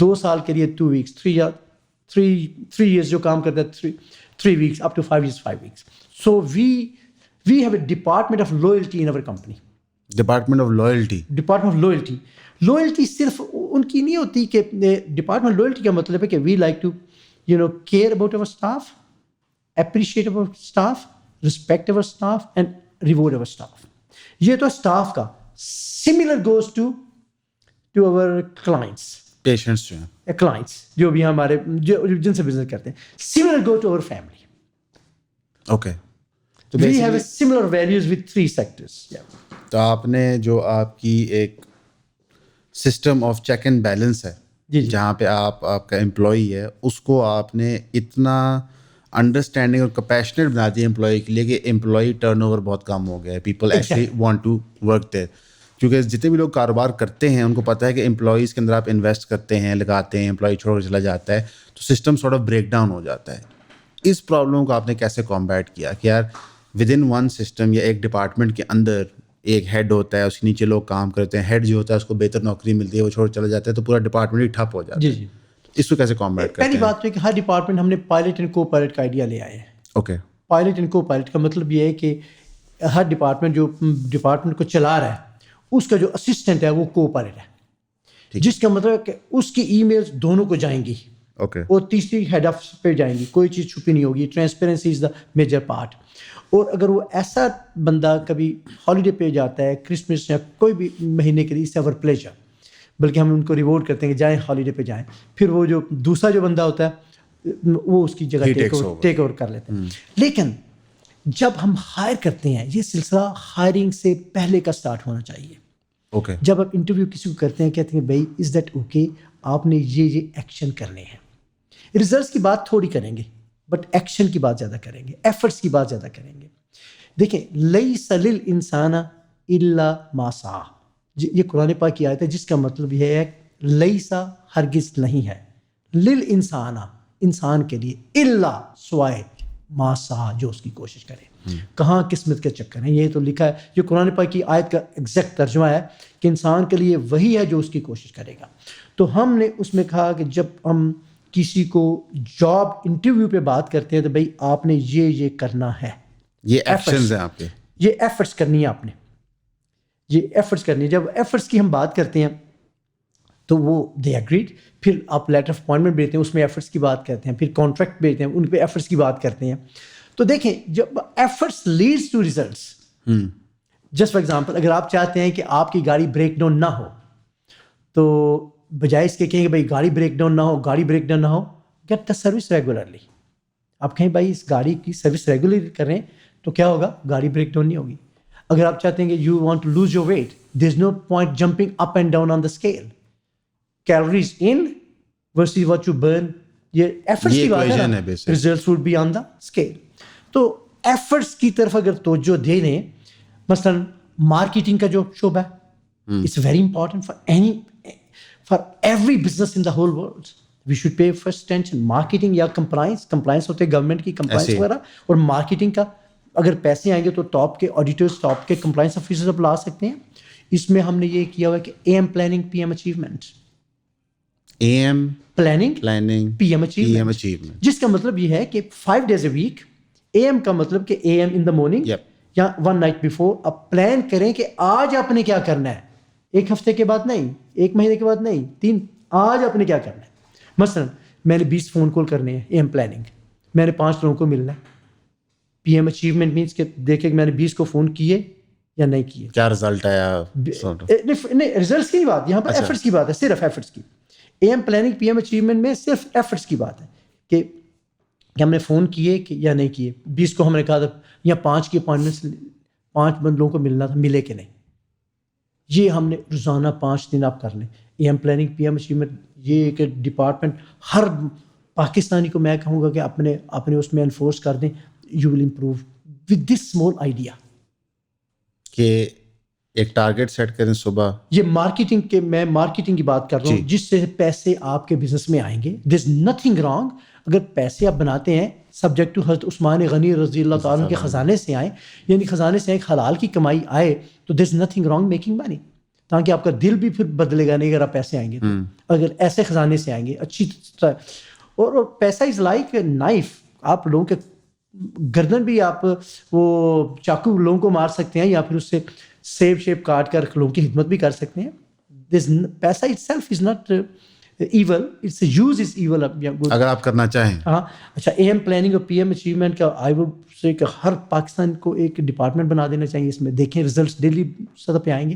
2 سال کے لیے 2 weeks, 3 years جو کام کرتا ہے 3 weeks, up to 5 years 5 weeks. So we have a department of loyalty in our company. Department of loyalty. Department of loyalty. Loyalty صرف ان کی نہیں ہوتی کہ ڈپارٹمنٹ لوئلٹی کا مطلب ہے کہ we like to care about our staff, appreciate our staff, respect our staff and reward our staff. یہ تو اسٹاف کا. Similar goes to our clients, patients جو ہیں, کلائنٹس جو بھی ہمارے جن سے بزنس کرتے ہیں. Similar go to over family. Okay, تو we have a similar values with 3 sectors. تو آپ نے جو آپ کی ایک system of check and balance ہے, جہاں پہ آپ کا امپلائی ہے, اس کو آپ نے اتنا انڈرسٹینڈنگ اور کمپیشنیٹ بنا دیا امپلائی کے لیے کہ امپلائی ٹرن اوور بہت کم ہو گیا ہے. People actually want to work there, کیونکہ جتنے بھی لوگ کاروبار کرتے ہیں ان کو پتہ ہے کہ امپلائیز کے اندر آپ انویسٹ کرتے ہیں, لگاتے ہیں, امپلائی چھوڑ کر چلا جاتا ہے تو system sort of break down ہو جاتا ہے. اس پرابلم کو آپ نے کیسے کمبیٹ کیا کہ یار ود ان ون سسٹم یا ایک ڈپارٹمنٹ کے اندر ایک ہیڈ ہوتا ہے, اس کے نیچے لوگ کام کرتے ہیں, ہیڈ جو ہوتا ہے اس کو بہتر نوکری ملتی ہے, وہ چھوڑ چلا جاتا ہے تو پورا ڈپارٹمنٹ ہی ٹھپ ہو جاتا ہے. جی, اس کو کیسے کمبیٹ کرتے ہیں؟ پہلی بات تو ہے کہ ہر ڈپارٹمنٹ ہم نے پائلٹ اینڈ کو پائلٹ کا آئیڈیا لے آئے ہیں. اوکے, پائلٹ اینڈ کو پائلٹ کا مطلب یہ ہے کہ ہر ڈپارٹمنٹ جو ڈپارٹمنٹ کو چلا رہا ہے اس کا جو اسسٹنٹ ہے وہ کو پائلٹ ہے, جس کا مطلب ہے کہ اس کی ای میلز دونوں کو جائیں گی. اوکے, اور تیسری ہیڈ آفس پہ جائیں گی, کوئی چیز چھپی نہیں ہوگی. Transparency is the major part. اور اگر وہ ایسا بندہ کبھی ہالیڈے پہ جاتا ہے, کرسمس یا کوئی بھی مہینے کے لیے, اس ایور پلیجر, بلکہ ہم ان کو ریوارڈ کرتے ہیں کہ جائیں ہالیڈے پہ جائیں. پھر وہ جو دوسرا جو بندہ ہوتا ہے وہ اس کی جگہ ٹیک اوور کر لیتے ہیں. لیکن جب ہم ہائر کرتے ہیں, یہ سلسلہ ہائرنگ سے پہلے کا سٹارٹ ہونا چاہیے. اوکے, جب آپ انٹرویو کسی کو کرتے ہیں, کہتے ہیں بھائی از دیٹ اوکے, آپ نے یہ ایکشن کرنے ہیں. ریزلٹس کی بات تھوڑی کریں گے بٹ ایکشن کی بات زیادہ کریں گے, ایفرٹس کی بات زیادہ کریں گے. دیکھیں, لیس للانسان الا ما سعی, یہ قرآن پاک کی آیت ہے جس کا مطلب یہ ہے لیسا ہرگز نہیں ہے, للانسان انسان کے لیے, الا سوائے ما سعی جو اس کی کوشش کرے. کہاں قسمت کے چکر ہیں, یہ تو لکھا ہے, یہ قرآن پاک کی آیت کا ایگزیکٹ ترجمہ ہے کہ انسان کے لیے وہی ہے جو اس کی کوشش کرے گا. تو ہم نے اس میں کہا کہ جب ہم کسی کو جاب انٹرویو پہ بات کرتے ہیں تو بھائی آپ نے یہ کرنا ہے, یہ ایکشنز ہیں آپ کے, یہ ایفرٹس کرنی ہے آپ نے, یہ ایفرٹس کرنی ہے. جب ایفرٹس کی ہم بات کرتے ہیں تو وہ دے ایگریڈ. پھر آپ لیٹر آف اپوائنٹمنٹ بھیجتے ہیں, اس میں ایفرٹس کی بات کرتے ہیں. پھر کانٹریکٹ بھیجتے ہیں, ان پہ ایفرٹس کی بات کرتے ہیں. تو دیکھیں, جب efforts leads to results, just for example, اگر آپ چاہتے ہیں کہ آپ کی گاڑی بریک ڈاؤن نہ ہو تو بجائے اس کے کہیں کہ بھائی گاڑی بریک ڈاؤن نہ ہو, گاڑی بریک ڈاؤن نہ ہو, گیٹ دا سروس ریگولرلی. آپ کہیں بھائی اس گاڑی کی سروس ریگولرلی کریں تو کیا ہوگا, گاڑی بریک ڈاؤن نہیں ہوگی. اگر آپ چاہتے ہیں کہ you want to lose your weight, there is no point jumping up and down on the scale, calories in versus what you burn, یہ ایفرٹس کی بات ہے نا, results would be on the scale. تو ایفرٹس کی طرف اگر توجہ دے لیں, مثلاً مارکیٹنگ کا جو شعبہ ہے, it's very important for every business in the whole world. We should pay first attention. Marketing یا کمپلائنس ہوتے ہیں گورنمنٹ کی کمپلائنس وغیرہ, اور مارکیٹنگ کا اگر پیسے آئیں گے تو ٹاپ کے آڈیٹرس, ٹاپ کے کمپلائنس آفیسرز آپ لا سکتے ہیں. اس میں ہم نے یہ کیا ہوا کہ A M planning, P M achievement. AM پلاننگ planning, PM PM achievement، achievement. جس کا مطلب یہ ہے کہ 5 days a week. AM کا مطلب کہ AM in the morning Yep. یا 1 night before آپ پلان کریں کہ آج آپ نے کیا کرنا ہے. ایک ہفتے کے بعد نہیں, ایک مہینے کے بعد نہیں, 3, آج آپ نے کیا کرنا ہے. مثلا میں نے 20 فون کال کرنے ہیں, AM پلاننگ. میں نے 5 لوگوں کو ملنا ہے. PM اچیومنٹ مینس کہ دیکھیں کہ میں نے 20 کو فون کیے یا نہیں کیے. کیا رزلٹ آیا؟ نہیں, ریزلٹس کی بات, یہاں پر ایفرٹس کی بات ہے, صرف ایفرٹس کی. AM پلاننگ PM اچیومنٹ میں صرف ایفرٹس کی بات ہے کہ ہم نے فون کیے کہ یا نہیں کیے. 20 کو ہم نے کہا تھا یا 5 کی اپوائنٹمنٹس 5 بندوں کو ملنا تھا, ملے کہ نہیں. یہ ہم نے روزانہ 5 دن آپ کر لیں. AM پلاننگ PM اچیومنٹ یہ ایک ڈپارٹمنٹ ہر پاکستانی کو میں کہوں گا کہ اپنے اس میں انفورس کر دیں. You will improve with this small idea کہ ایک ٹارگیٹ سیٹ کریں صبح. یہ مارکیٹنگ کے, میں مارکیٹنگ کی بات کر رہا ہوں جس سے پیسے آپ کے بزنس میں آئیں گے. دیر از نتھنگ رانگ اگر پیسے آپ بناتے ہیں سبجیکٹ ٹو حضرت عثمان غنی رضی اللہ تعالیٰ کے خزانے سے آئیں, یعنی خزانے سے ایک حلال کی کمائی آئے تو there is nothing wrong making money. تاکہ آپ کا دل بھی پھر بدلے گا نہیں اگر آپ پیسے آئیں گے تو. اگر ایسے خزانے سے آئیں گے اچھی طرح. اور پیسہ از لائک نائف, آپ لوگوں کے گردن بھی آپ وہ چاقو لوگوں کو مار سکتے ہیں یا پھر اس سے سیب شیپ کاٹ کر لوگوں کی خدمت بھی کر سکتے ہیں. پیسہ itself is not evil, it's use is evil اگر آپ کرنا چاہیں. ہاں اچھا, AM پلاننگ اور PM اچیومنٹ کا آئی وڈ سے کہ ہر پاکستان کو ایک ڈپارٹمنٹ بنا دینا چاہیے. اس میں دیکھیں ریزلٹس ڈیلی سطح پہ آئیں گے.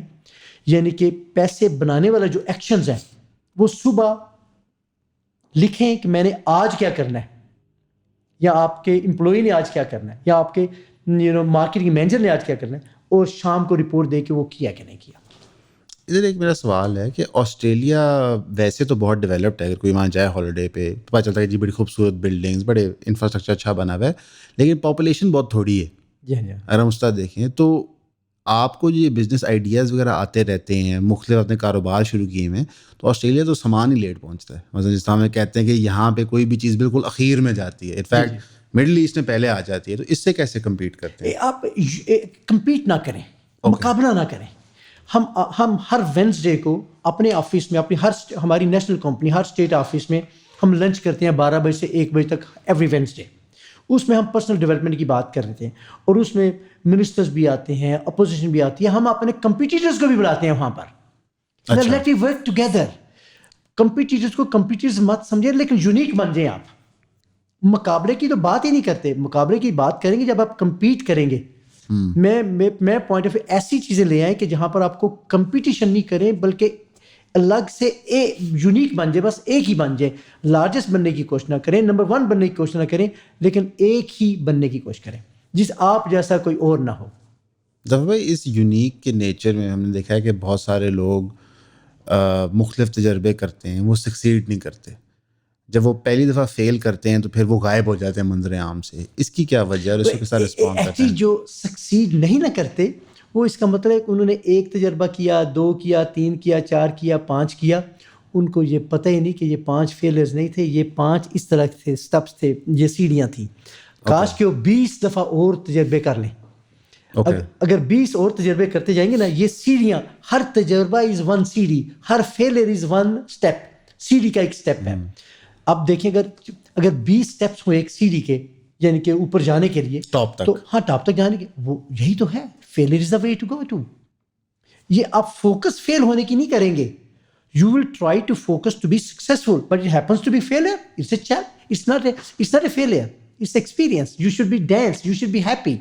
یعنی کہ پیسے بنانے والا جو ایکشنز ہیں وہ صبح لکھیں کہ میں نے آج کیا کرنا ہے, یا آپ کے امپلائی نے آج کیا کرنا ہے, یا آپ کے مارکیٹنگ مینیجر نے آج کیا کرنا ہے, اور شام کو رپورٹ دے کے وہ کیا کہ نہیں کیا. ادھر ایک میرا سوال ہے کہ آسٹریلیا ویسے تو بہت ڈیولپڈ ہے. اگر کوئی وہاں جائے ہالیڈے پہ تو پتہ چلتا ہے کہ جی بڑی خوبصورت بلڈنگس, بڑے انفراسٹرکچر اچھا بنا ہوا ہے, لیکن پاپولیشن بہت تھوڑی ہے. جی اگر ہم اس طرح دیکھیں تو آپ کو یہ بزنس آئیڈیاز وغیرہ آتے رہتے ہیں, مختلف اپنے کاروبار شروع کیے ہوئے ہیں, تو آسٹریلیا تو سامان ہی لیٹ پہنچتا ہے. مثلا جس طرح ہم کہتے ہیں کہ یہاں پہ کوئی بھی چیز بالکل اخیر میں جاتی ہے, انفیکٹ مڈل ایسٹ میں پہلے آ جاتی ہے. تو اس سے کیسے کمپیٹ کرتے ہیں آپ؟ کمپیٹ نہ کریں, مقابلہ نہ کریں. ہم ہر وینسڈے کو اپنے آفس میں, اپنی ہماری نیشنل کمپنی ہر اسٹیٹ آفس میں ہم لنچ کرتے ہیں 12 بجے سے 1 بجے تک ایوری وینسڈے. اس میں ہم پرسنل ڈیولپمنٹ کی بات کر رہے تھے, اور اس میں منسٹرز بھی آتے ہیں, اپوزیشن بھی آتی ہے. ہم اپنے کمپیٹیٹرز کو بھی بلاتے ہیں وہاں پر. Let you work together. Competitors کو کمپیٹیٹرز مت سمجھیں, لیکن یونیک بن جائیں آپ. مقابلے کی تو بات ہی نہیں کرتے. مقابلے کی بات کریں گے جب آپ کمپیٹ کریں گے. میں پوائنٹ آف ویو ایسی چیزیں لے آئیں کہ جہاں پر آپ کو کمپٹیشن نہیں کریں بلکہ الگ سے یونیک بن جائے, بس ایک ہی بن جائے. لارجسٹ بننے کی کوشش نہ کریں, نمبر 1 بننے کی کوشش نہ کریں, لیکن ایک ہی بننے کی کوشش کریں جس آپ جیسا کوئی اور نہ ہو. ظفر بھائی, اس یونیک کے نیچر میں ہم نے دیکھا ہے کہ بہت سارے لوگ مختلف تجربے کرتے ہیں, وہ سکسیڈ نہیں کرتے. جب وہ پہلی دفعہ فیل کرتے ہیں تو پھر وہ غائب ہو جاتے ہیں منظر عام سے. اس کی کیا وجہ ہے اور اس کو کس طرح رسپونڈ کرتے ہیں؟ جو سکسیڈ نہیں نہ کرتے وہ اس کا مطلب ہے کہ انہوں نے 1 تجربہ کیا, 2 کیا, 3 کیا, 4 کیا, 5 کیا. ان کو یہ پتہ ہی نہیں کہ یہ 5 فیلئرز نہیں تھے, یہ 5 اس طرح تھے, سٹیپس تھے, یہ سیڑھیاں تھیں. کاش کہ وہ 20 دفعہ اور تجربے کر لیں. اگر 20 اور تجربے کرتے جائیں گے نا, یہ سیڑھیاں, ہر تجربہ از 1 سیڑھی, ہر فیلئر از 1 اسٹیپ. سیڑھی کا ایک اسٹیپ ہے. اب دیکھیں اگر 20 اسٹیپس ہو ایک سیڑھی کے, یعنی کہ اوپر جانے کے لیے ٹاپ تک, تو ہاں ٹاپ تک جانے کے, وہ یہی تو ہے. Failure is the way to go to. یہ آپ فوکس فیل ہونے کی نہیں کریں گے. You will try to focus to be successful, but it happens to be failure. It's a challenge, it's not a failure, it's experience. You should be dance, you should be happy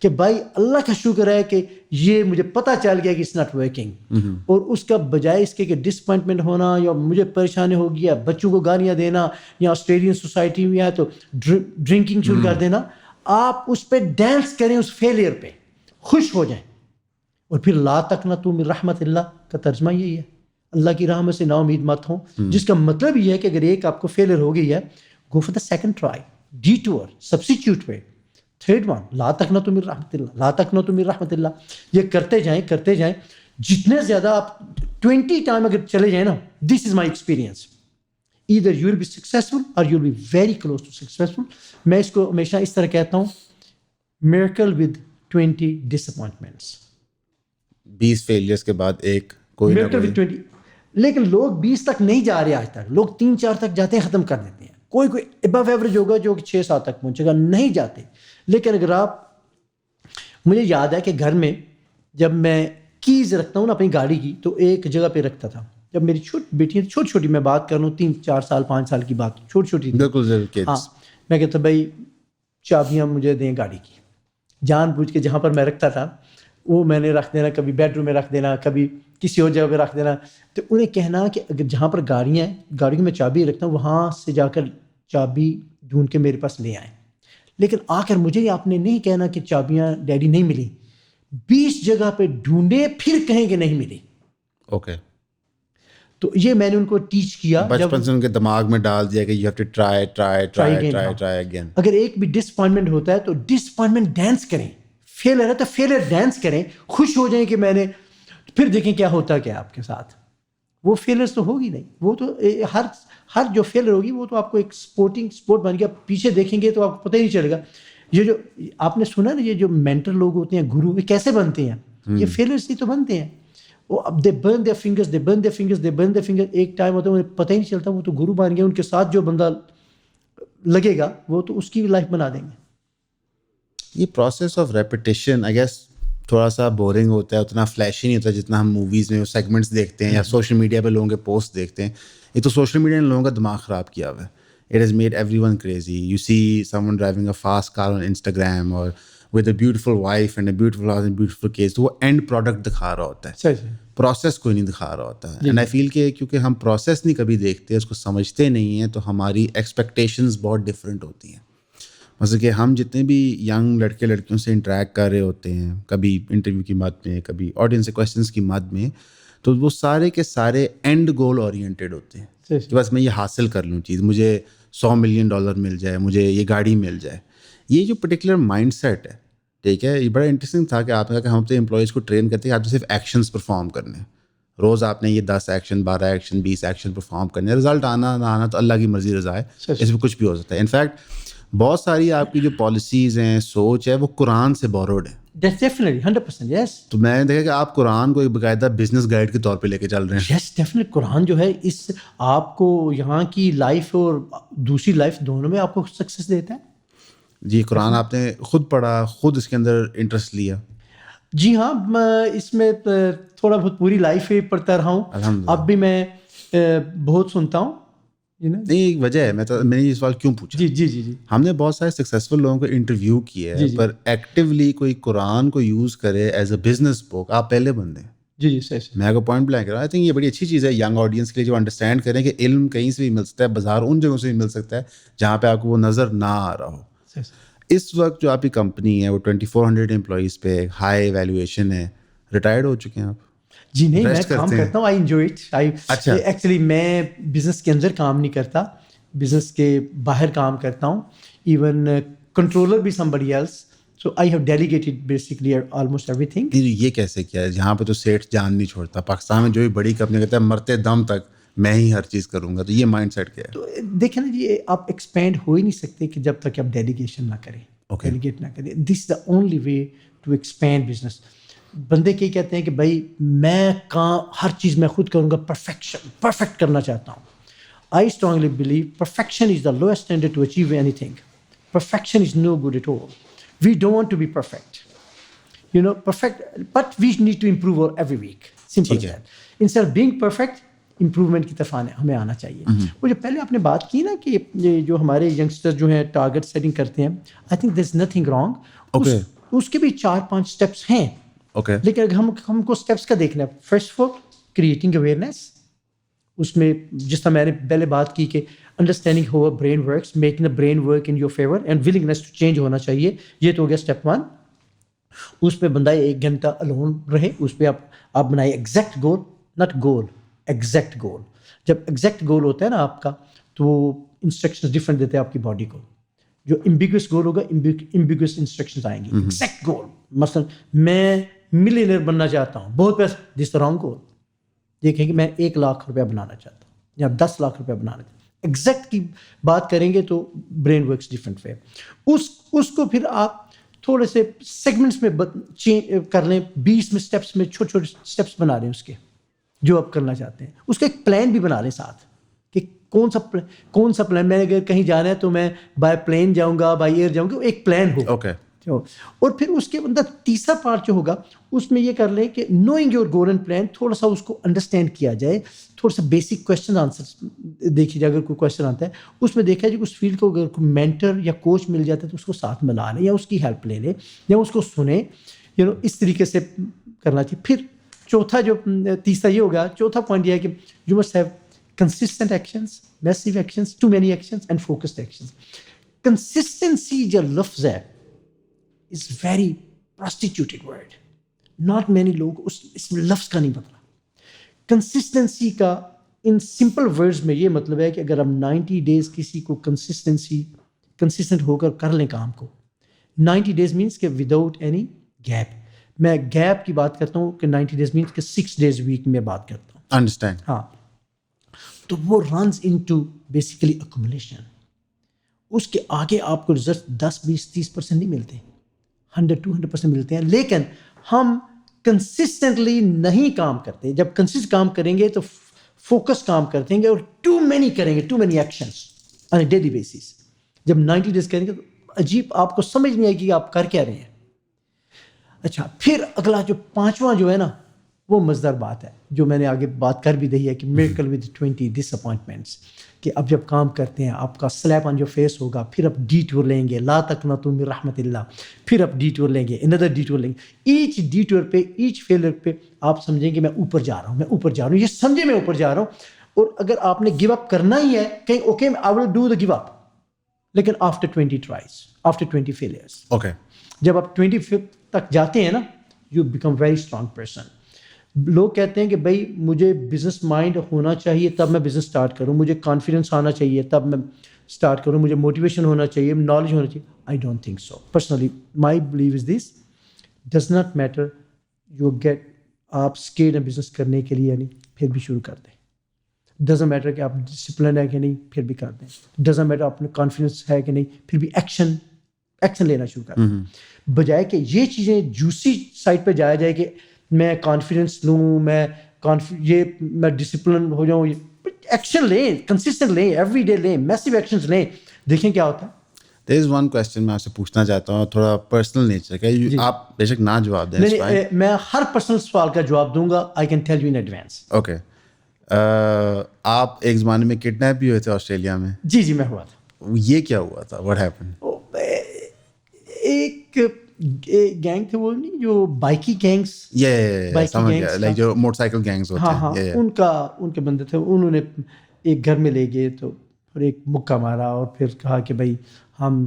کہ بھائی اللہ کا شکر ہے کہ یہ مجھے پتہ چل گیا کہ اٹس ناٹ ورکنگ. اور اس کا بجائے اس کے کہ ڈسپوائنٹمنٹ ہونا یا مجھے پریشانی ہو گیا, بچوں کو گالیاں دینا, یا آسٹریلین سوسائٹی میں ہے تو ڈرنکنگ شروع کر دینا, آپ اس پہ ڈانس کریں, اس فیلئر پہ خوش ہو جائیں. اور پھر لا تقنطوا من رحمت اللہ کا ترجمہ یہی ہے, اللہ کی رحمت سے نا امید مت ہوں, جس کا مطلب یہ ہے کہ اگر ایک آپ کو فیلئر ہو گئی ہے, go for the second try, detour, substitute way. 3rd one, لا تقنطوا من رحمت اللہ, لا تقنطوا من رحمت اللہ. یہ کرتے جائیں. جتنے زیادہ آپ 20 ٹائم اگر چلے جائیں نا, this is my experience, either you will be successful اور you will be very close to successful. میں اس کو ہمیشہ اس طرح کہتا ہوں, miracle with 20 disappointments. 20 failures کے بعد ایک کوئی نہ کوئی. لیکن لوگ 20 تک نہیں جا رہے آج تک. لوگ 3-4 تک جاتے ہیں, ختم کر دیتے ہیں. کوئی ابو ایوریج ہوگا جو کہ 6-7 تک پہنچے گا, نہیں جاتے. لیکن اگر آپ, مجھے یاد ہے کہ گھر میں جب میں کیز رکھتا ہوں نا اپنی گاڑی کی, تو ایک جگہ پہ رکھتا تھا. جب میری بیٹی چھوٹی چھوٹی, میں بات کر رہا ہوں 3-4 سال 5 سال کی بات, چھوٹی چھوٹی. بالکل. ہاں, میں کہتا بھائی چابیاں مجھے دیں گاڑی کی. جان بوجھ کے جہاں پر میں رکھتا تھا وہ میں نے رکھ دینا, کبھی بیڈ روم میں رکھ دینا, کبھی کسی اور جگہ پہ رکھ دینا. تو انہیں کہنا کہ اگر جہاں پر گاڑیاں ہیں, گاڑی کی میں چابی رکھتا ہوں, وہاں سے جا کر چابی ڈھونڈ کے میرے پاس لے آئیں. لیکن آ کر مجھے آپ نے نہیں کہنا کہ چابیاں ڈیڈی نہیں ملی. 20 جگہ پہ ڈھونڈے پھر کہیں کہ نہیں ملی. اوکے. تو یہ میں نے ان کو ٹیچ کیا, بچپن سے ان کے دماغ میں ڈال دیا کہ you have to try again. اگر ایک بھی ڈس اپوائنٹمنٹ ہوتا ہے تو ڈس اپوائنٹمنٹ ڈانس کریں. فیلر ہے تو فیلر ڈانس کریں, خوش ہو جائیں کہ میں نے, پھر دیکھیں کیا ہوتا ہے کیا آپ کے ساتھ. وہ فیلرز تو ہوگی نہیں, وہ تو ہر جو فیلر ہوگی وہ تو آپ کو ایک سپورٹ بن گیا. پیچھے دیکھیں گے تو آپ کو پتہ ہی نہیں چلے گا. یہ جو آپ نے سنا نا, یہ جو مینٹر لوگ ہوتے ہیں, گرو, یہ کیسے بنتے ہیں؟ یہ فیلرز ہی تو بنتے ہیں. وہ اب دے برن دیئر فنگرز. ایک ٹائم ہوتا ہے انہیں پتہ ہی نہیں چلتا, وہ تو گرو بن گیا. ان کے ساتھ جو بندہ لگے گا وہ تو اس کی لائف بنا دیں گے. یہ process of repetition I guess تھوڑا سا بورنگ ہوتا ہے, اتنا فلیشی نہیں ہوتا جتنا ہم موویز میں سیگمنٹس دیکھتے ہیں یا سوشل میڈیا پہ لوگوں کے پوسٹ دیکھتے ہیں. یہ تو سوشل میڈیا نے لوگوں کا دماغ خراب کیا ہوا ہے. It has made everyone crazy. You see someone driving a fast car on Instagram اور with a beautiful wife and a beautiful house and beautiful case. تو وہ اینڈ پروڈکٹ دکھا رہا ہوتا ہے, پروسیس کوئی نہیں دکھا رہا ہوتا ہے. اینڈ آئی فیل کہ کیونکہ ہم پروسیس نہیں کبھی دیکھتے, اس کو سمجھتے نہیں ہیں, تو ہماری ایکسپیکٹیشنز بہت ڈفرینٹ ہوتی ہیں. مثلا کہ ہم جتنے بھی ینگ لڑکے لڑکیوں سے انٹریکٹ کر رہے ہوتے ہیں, کبھی انٹرویو کی مد میں, کبھی آڈینس سے کویشچنس کی مد میں, تو وہ سارے کے سارے اینڈ گول اورینٹیڈ ہوتے ہیں کہ بس میں یہ حاصل کر لوں چیز, مجھے $100 ملین مل جائے, مجھے یہ گاڑی مل جائے. یہ جو پرٹیکولر مائنڈ سیٹ ہے, ٹھیک ہے, یہ بڑا انٹرسٹنگ تھا کہ آپ نے کہا کہ ہم اپنے امپلائیز کو ٹرین کرتے ہیں آپ نے صرف ایکشنس پرفارم کرنے ہیں. روز آپ نے یہ 10 ایکشن 12 ایکشن 20 ایکشن پرفارم کرنے ہیں. رزلٹ آنا نہ آنا تو اللہ کی مرضی رضا ہے, اس میں کچھ بھی ہو سکتا ہے. انفیکٹ بہت ساری آپ کی جو پالیسیز ہیں, سوچ ہے, وہ قرآن سے بوروڈ ہے. ڈیفینیٹلی 100% یس. تو میں نے دیکھا کہ آپ قرآن کو ایک باقاعدہ بزنس گائیڈ کے طور پہ لے کے چل رہے ہیں. یس ڈیفینیٹ. قرآن جو ہے اس آپ کو یہاں کی لائف اور دوسری لائف دونوں میں آپ کو سکسیس دیتا ہے. جی, قرآن آپ نے خود پڑھا, خود اس کے اندر انٹرسٹ لیا؟ جی ہاں, اس میں تھوڑا بہت پوری لائف ہی پڑھتا رہا ہوں. اب بھی میں بہت سنتا ہوں. نہیں, ایک وجہ ہے, میں نے یہ سوال کیوں پوچھا. جی ہم نے بہت سارے سکسیزفل لوگوں کو انٹرویو کیا ہے, پر ایکٹیولی کوئی قرآن کو یوز کرے ایز اے بزنس بک, آپ پہلے بندے ہیں. جی صحیح. میں آپ کو پوائنٹ بلینک کر رہا ہوں. آئی تھنک یہ بڑی اچھی چیز ہے ینگ آڈینس کے لیے, جو انڈرسٹینڈ کریں کہ علم کہیں سے بھی مل سکتا ہے, بازار ان جگہوں سے بھی مل سکتا ہے جہاں پہ آپ کو وہ نظر نہ آ رہا ہو. اس وقت جو آپ کی کمپنی ہے وہ 2400 امپلائیز پہ ہائی ویلیویشن ہے, ریٹائرڈ ہو چکے ہیں آپ؟ جی نہیں, میں کام کرتا ہوں. I enjoy it. اچھا, ایکچولی میں بزنس کے اندر کام نہیں کرتا, بزنس کے باہر کام کرتا ہوں. ایون کنٹرولر بھی somebody else. So I have delegated basically almost everything. یہ کیسے کیا ہے؟ جہاں پہ تو سیٹ جان نہیں چھوڑتا. پاکستان میں جو بھی بڑی کمپنی کہتا ہے مرتے دم تک میں ہی ہر چیز کروں گا, تو یہ مائنڈ سیٹ کیا ہے؟ تو دیکھیں نا جی, آپ ایکسپینڈ ہو ہی نہیں سکتے کہ جب تک آپ ڈیلیگیشن نہ کریں, ڈیلیگیٹ نہ کریں. This is the only way to expand business. بندے کیا کہتے ہیں کہ بھائی میں ہر چیز میں خود کروں گا, پرفیکٹ کرنا چاہتا ہوں. I strongly believe perfection is the lowest standard to achieve anything. Perfection is no good at all. We don't want to be perfect. Perfect, but we need to improve every week. Simple as that. Instead of being perfect, improvement کی طرف ہمیں آنا چاہیے. وہ جو پہلے آپ نے بات کی نا کہ جو ہمارے ینگسٹر جو ہیں ٹارگیٹ سیٹنگ کرتے ہیں, I think there's nothing wrong. اس کے بھی 4-5 اسٹیپس ہیں. لیکن اگر ہم کو اسٹیپس کا دیکھنا ہے, first of all creating awareness. اس میں جس طرح میں نے پہلے بات کی کہ انڈرسٹینڈنگ ہو brain works, making the brain work in your favour and willingness to change ہونا چاہیے. یہ تو ہو گیا اسٹیپ 1. اس پہ بندہ 1 گھنٹہ الون رہے, اس پہ آپ بنائے exact goal, not goal, exact goal. جب ایگزیکٹ گول ہوتا ہے نا آپ کا, تو وہ انسٹرکشنز ڈفرینٹ دیتے ہیں آپ کی باڈی کو. جو امبیگوس گول ہوگا, امبیگوس انسٹرکشنز آئیں گی. ایگزیکٹ گول, مثلا میں ملینئر بننا چاہتا ہوں, بہت پیسہ, دس دا رانگ گول. یہ کہیں کہ میں 1 لاکھ روپیہ بنانا چاہتا ہوں یا 10 لاکھ روپیہ بنانا چاہتا ہوں. ایگزیکٹ کی بات کریں گے تو برین ورکس ڈفرینٹ وے. اس کو پھر آپ تھوڑے سے سیگمنٹس میں کر لیں, 20 میں اسٹیپس میں چھوٹے چھوٹے اسٹیپس بنا لیں اس کے. جو آپ کرنا چاہتے ہیں. اس کا ایک پلان بھی بنا لیں ساتھ کہ کون سا پلان. میں اگر کہیں جانا ہے تو میں بائی پلین جاؤں گا, بائی ایئر جاؤں گا, ایک پلان ہو. اوکے. اور پھر اس کے اندر تیسرا پارٹ جو ہوگا اس میں یہ کر لیں کہ knowing your goal and plan, تھوڑا سا اس کو انڈرسٹینڈ کیا جائے, تھوڑا سا بیسک کویشچن آنسر دیکھیے جائے. اگر کوئی کویشچن آتا ہے اس میں دیکھا جائے اس فیلڈ کو اگر کوئی مینٹر یا کوچ مل جاتا ہے تو اس کو ساتھ ملا لیں یا اس کی ہیلپ لے لیں یا اس کو سنیں. اس طریقے سے کرنا چاہیے. پھر چوتھا جو تیسرا یہ ہوگا, چوتھا پوائنٹ یہ ہے کہ you must have consistent actions, massive actions, too many actions and focused actions. Consistency جو لفظ ہے is very prostituted word. Not many لوگ اس لفظ کا نہیں پتہ. کنسسٹنسی کا ان سمپل ورڈز میں یہ مطلب ہے کہ اگر ہم 90 days کسی کو کنسسٹنٹ ہو کر کر لیں کام کو, 90 days مینس کہ وداؤٹ اینی گیپ. میں گیپ کی بات کرتا ہوں کہ 90 days مینس کہ 6 days ویک میں بات کرتا ہوں. انڈرسٹینڈ. ہاں, تو وہ رنز انٹو بیسیکلی ایکومولیشن. اس کے آگے آپ کو رزلٹ 10-20-30% نہیں ملتے, 100-200% ملتے ہیں. لیکن ہم کنسسٹنٹلی نہیں کام کرتے. جب کنسسٹ کام کریں گے تو فوکس کام کرتے ہیں اور ٹو مینی کریں گے, too many actions on a daily basis. جب 90 days کریں گے تو عجیب آپ کو سمجھ نہیں آئے گی کہ آپ کر کیا رہے ہیں. اچھا, پھر اگلا جو پانچواں جو ہے نا وہ مزیدار بات ہے جو میں نے آگے بات کر بھی دی ہے کہ میریکل ود 20 ڈس اپوائنٹمنٹس. کہ اب جب کام کرتے ہیں آپ کا سلیپ آن جو فیس ہوگا, پھر آپ ڈی ٹور لیں گے, لا تقنطوا من رحمت اللہ, پھر آپ ڈی ٹور لیں گے, اندر ڈی ٹور لیں گے. ایچ ڈی ٹور پہ, ایچ فیلر پہ آپ سمجھیں کہ میں اوپر جا رہا ہوں, میں اوپر جا رہا ہوں, یہ سمجھے میں اوپر جا رہا ہوں. اور اگر آپ نے گیو اپ کرنا ہی ہے کہیں, okay I will do the give up, لیکن after 20 tries, after 20 failures. Okay. جب آپ 25 تک جاتے ہیں نا, you become very strong person. لوگ کہتے ہیں کہ بھائی مجھے بزنس مائنڈ ہونا چاہیے تب میں بزنس اسٹارٹ کروں, مجھے کانفیڈنس آنا چاہیے تب میں اسٹارٹ کروں, مجھے موٹیویشن ہونا چاہیے, نالج ہونا چاہیے. I don't think so. Personally my belief is this, does not matter you get, آپ اسکیڈ ہیں بزنس کرنے کے لیے یا نہیں, پھر بھی شروع کر دیں. ڈزنٹ میٹر کہ آپ ڈسپلن ہے کہ نہیں, پھر بھی کر دیں. ڈزنٹ میٹر آپ میں کانفیڈنس ہے کہ نہیں, پھر بھی ایکشن لینا شروع کر دیں. بجائے کہ یہ چیزیں جوسی سائڈ پہ جایا جائے کہ میں کانفیڈنس لوں, میں ڈسپلن ہو جاؤں. ایکشن لیں, کنسسٹنٹ لیں, ایوری ڈے لیں, میسیو ایکشنز لیں, دیکھیں کیا ہوتا ہے. دیر از ون کویسچن میں آپ سے پوچھنا چاہتا ہوں, تھوڑا پرسنل نیچر کا, آپ بے شک نہ جواب دیں. میں ہر پرسنل سوال کا جواب دوں گا. I can tell you in advance. Okay. آپ ایک زمانے میں کڈنیپ بھی ہوئے تھے آسٹریلیا میں. جی میں ہوا تھا. یہ کیا ہوا تھا, واٹ ہیپن؟ ایک گینگ تھے, وہ نہیں جو بائکی گینگس, لائک جو موٹر سائیکل گینگس ہوتے ہیں. ہاں, ان کے بندے تھے. انہوں نے ایک گھر میں لے گئے تو پھر ایک مکہ مارا اور پھر کہا کہ بھائی ہم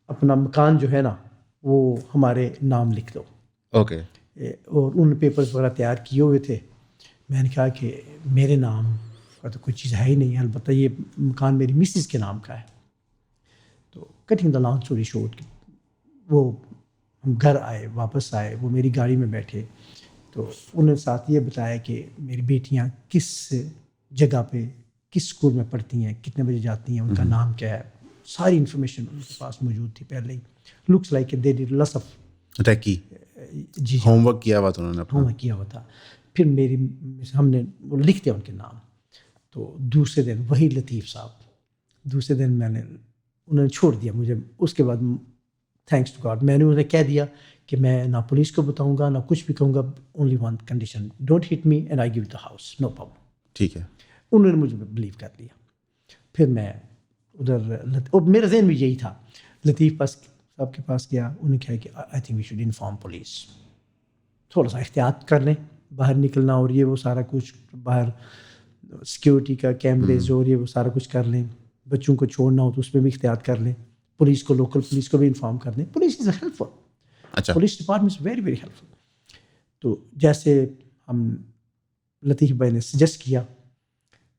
اپنا مکان جو ہے نا وہ ہمارے نام لکھ دو. اوکے. اور ان پیپرز وغیرہ تیار کیے ہوئے تھے. میں نے کہا کہ میرے نام کا تو کوئی چیز ہے ہی نہیں, البتہ یہ مکان میری مسز کے نام کا ہے. تو cutting the long story short, وہ ہم گھر آئے, واپس آئے, وہ میری گاڑی میں بیٹھے تو انہوں نے ساتھ یہ بتایا کہ میری بیٹیاں کس جگہ پہ کس اسکول میں پڑھتی ہیں, کتنے بجے جاتی ہیں, ان کا نام کیا ہے, ساری انفارمیشن ان کے پاس موجود تھی پہلے ہی. Looks like they did lots of techie. جی, ہوم ورک کیا ہوا تھا انہوں نے, ہوم ورک کیا ہوا تھا. پھر ہم نے وہ لکھ دیا ان کے نام. تو دوسرے دن وہی لطیف صاحب, دوسرے دن انہوں نے چھوڑ دیا مجھے. اس کے بعد تھینکس ٹو گاڈ میں نے انہیں کہہ دیا کہ میں نہ پولیس کو بتاؤں گا نہ کچھ بھی کہوں گا, only one condition, don't hit me and I give the house, no problem. ٹھیک ہے. انہوں نے مجھے بلیو کر لیا. پھر میں ادھر, اور میرے ذہن میں یہی تھا, لطیف صاحب کے پاس گیا. انہوں نے کہا کہ I think we should inform police, تھوڑا سا احتیاط کر لیں, باہر نکلنا اور یہ وہ سارا کچھ, باہر سیکورٹی کا کیمریز اور یہ وہ سارا کچھ کر لیں. بچوں کو چھوڑنا ہو تو اس پہ بھی احتیاط کر لیں. پولیس کو, لوکل پولیس کو بھی انفارم کر دیں. Police is helpful. اچھا, police department is very very helpful. تو جیسے ہم لطیف بھائی نے سجیسٹ کیا,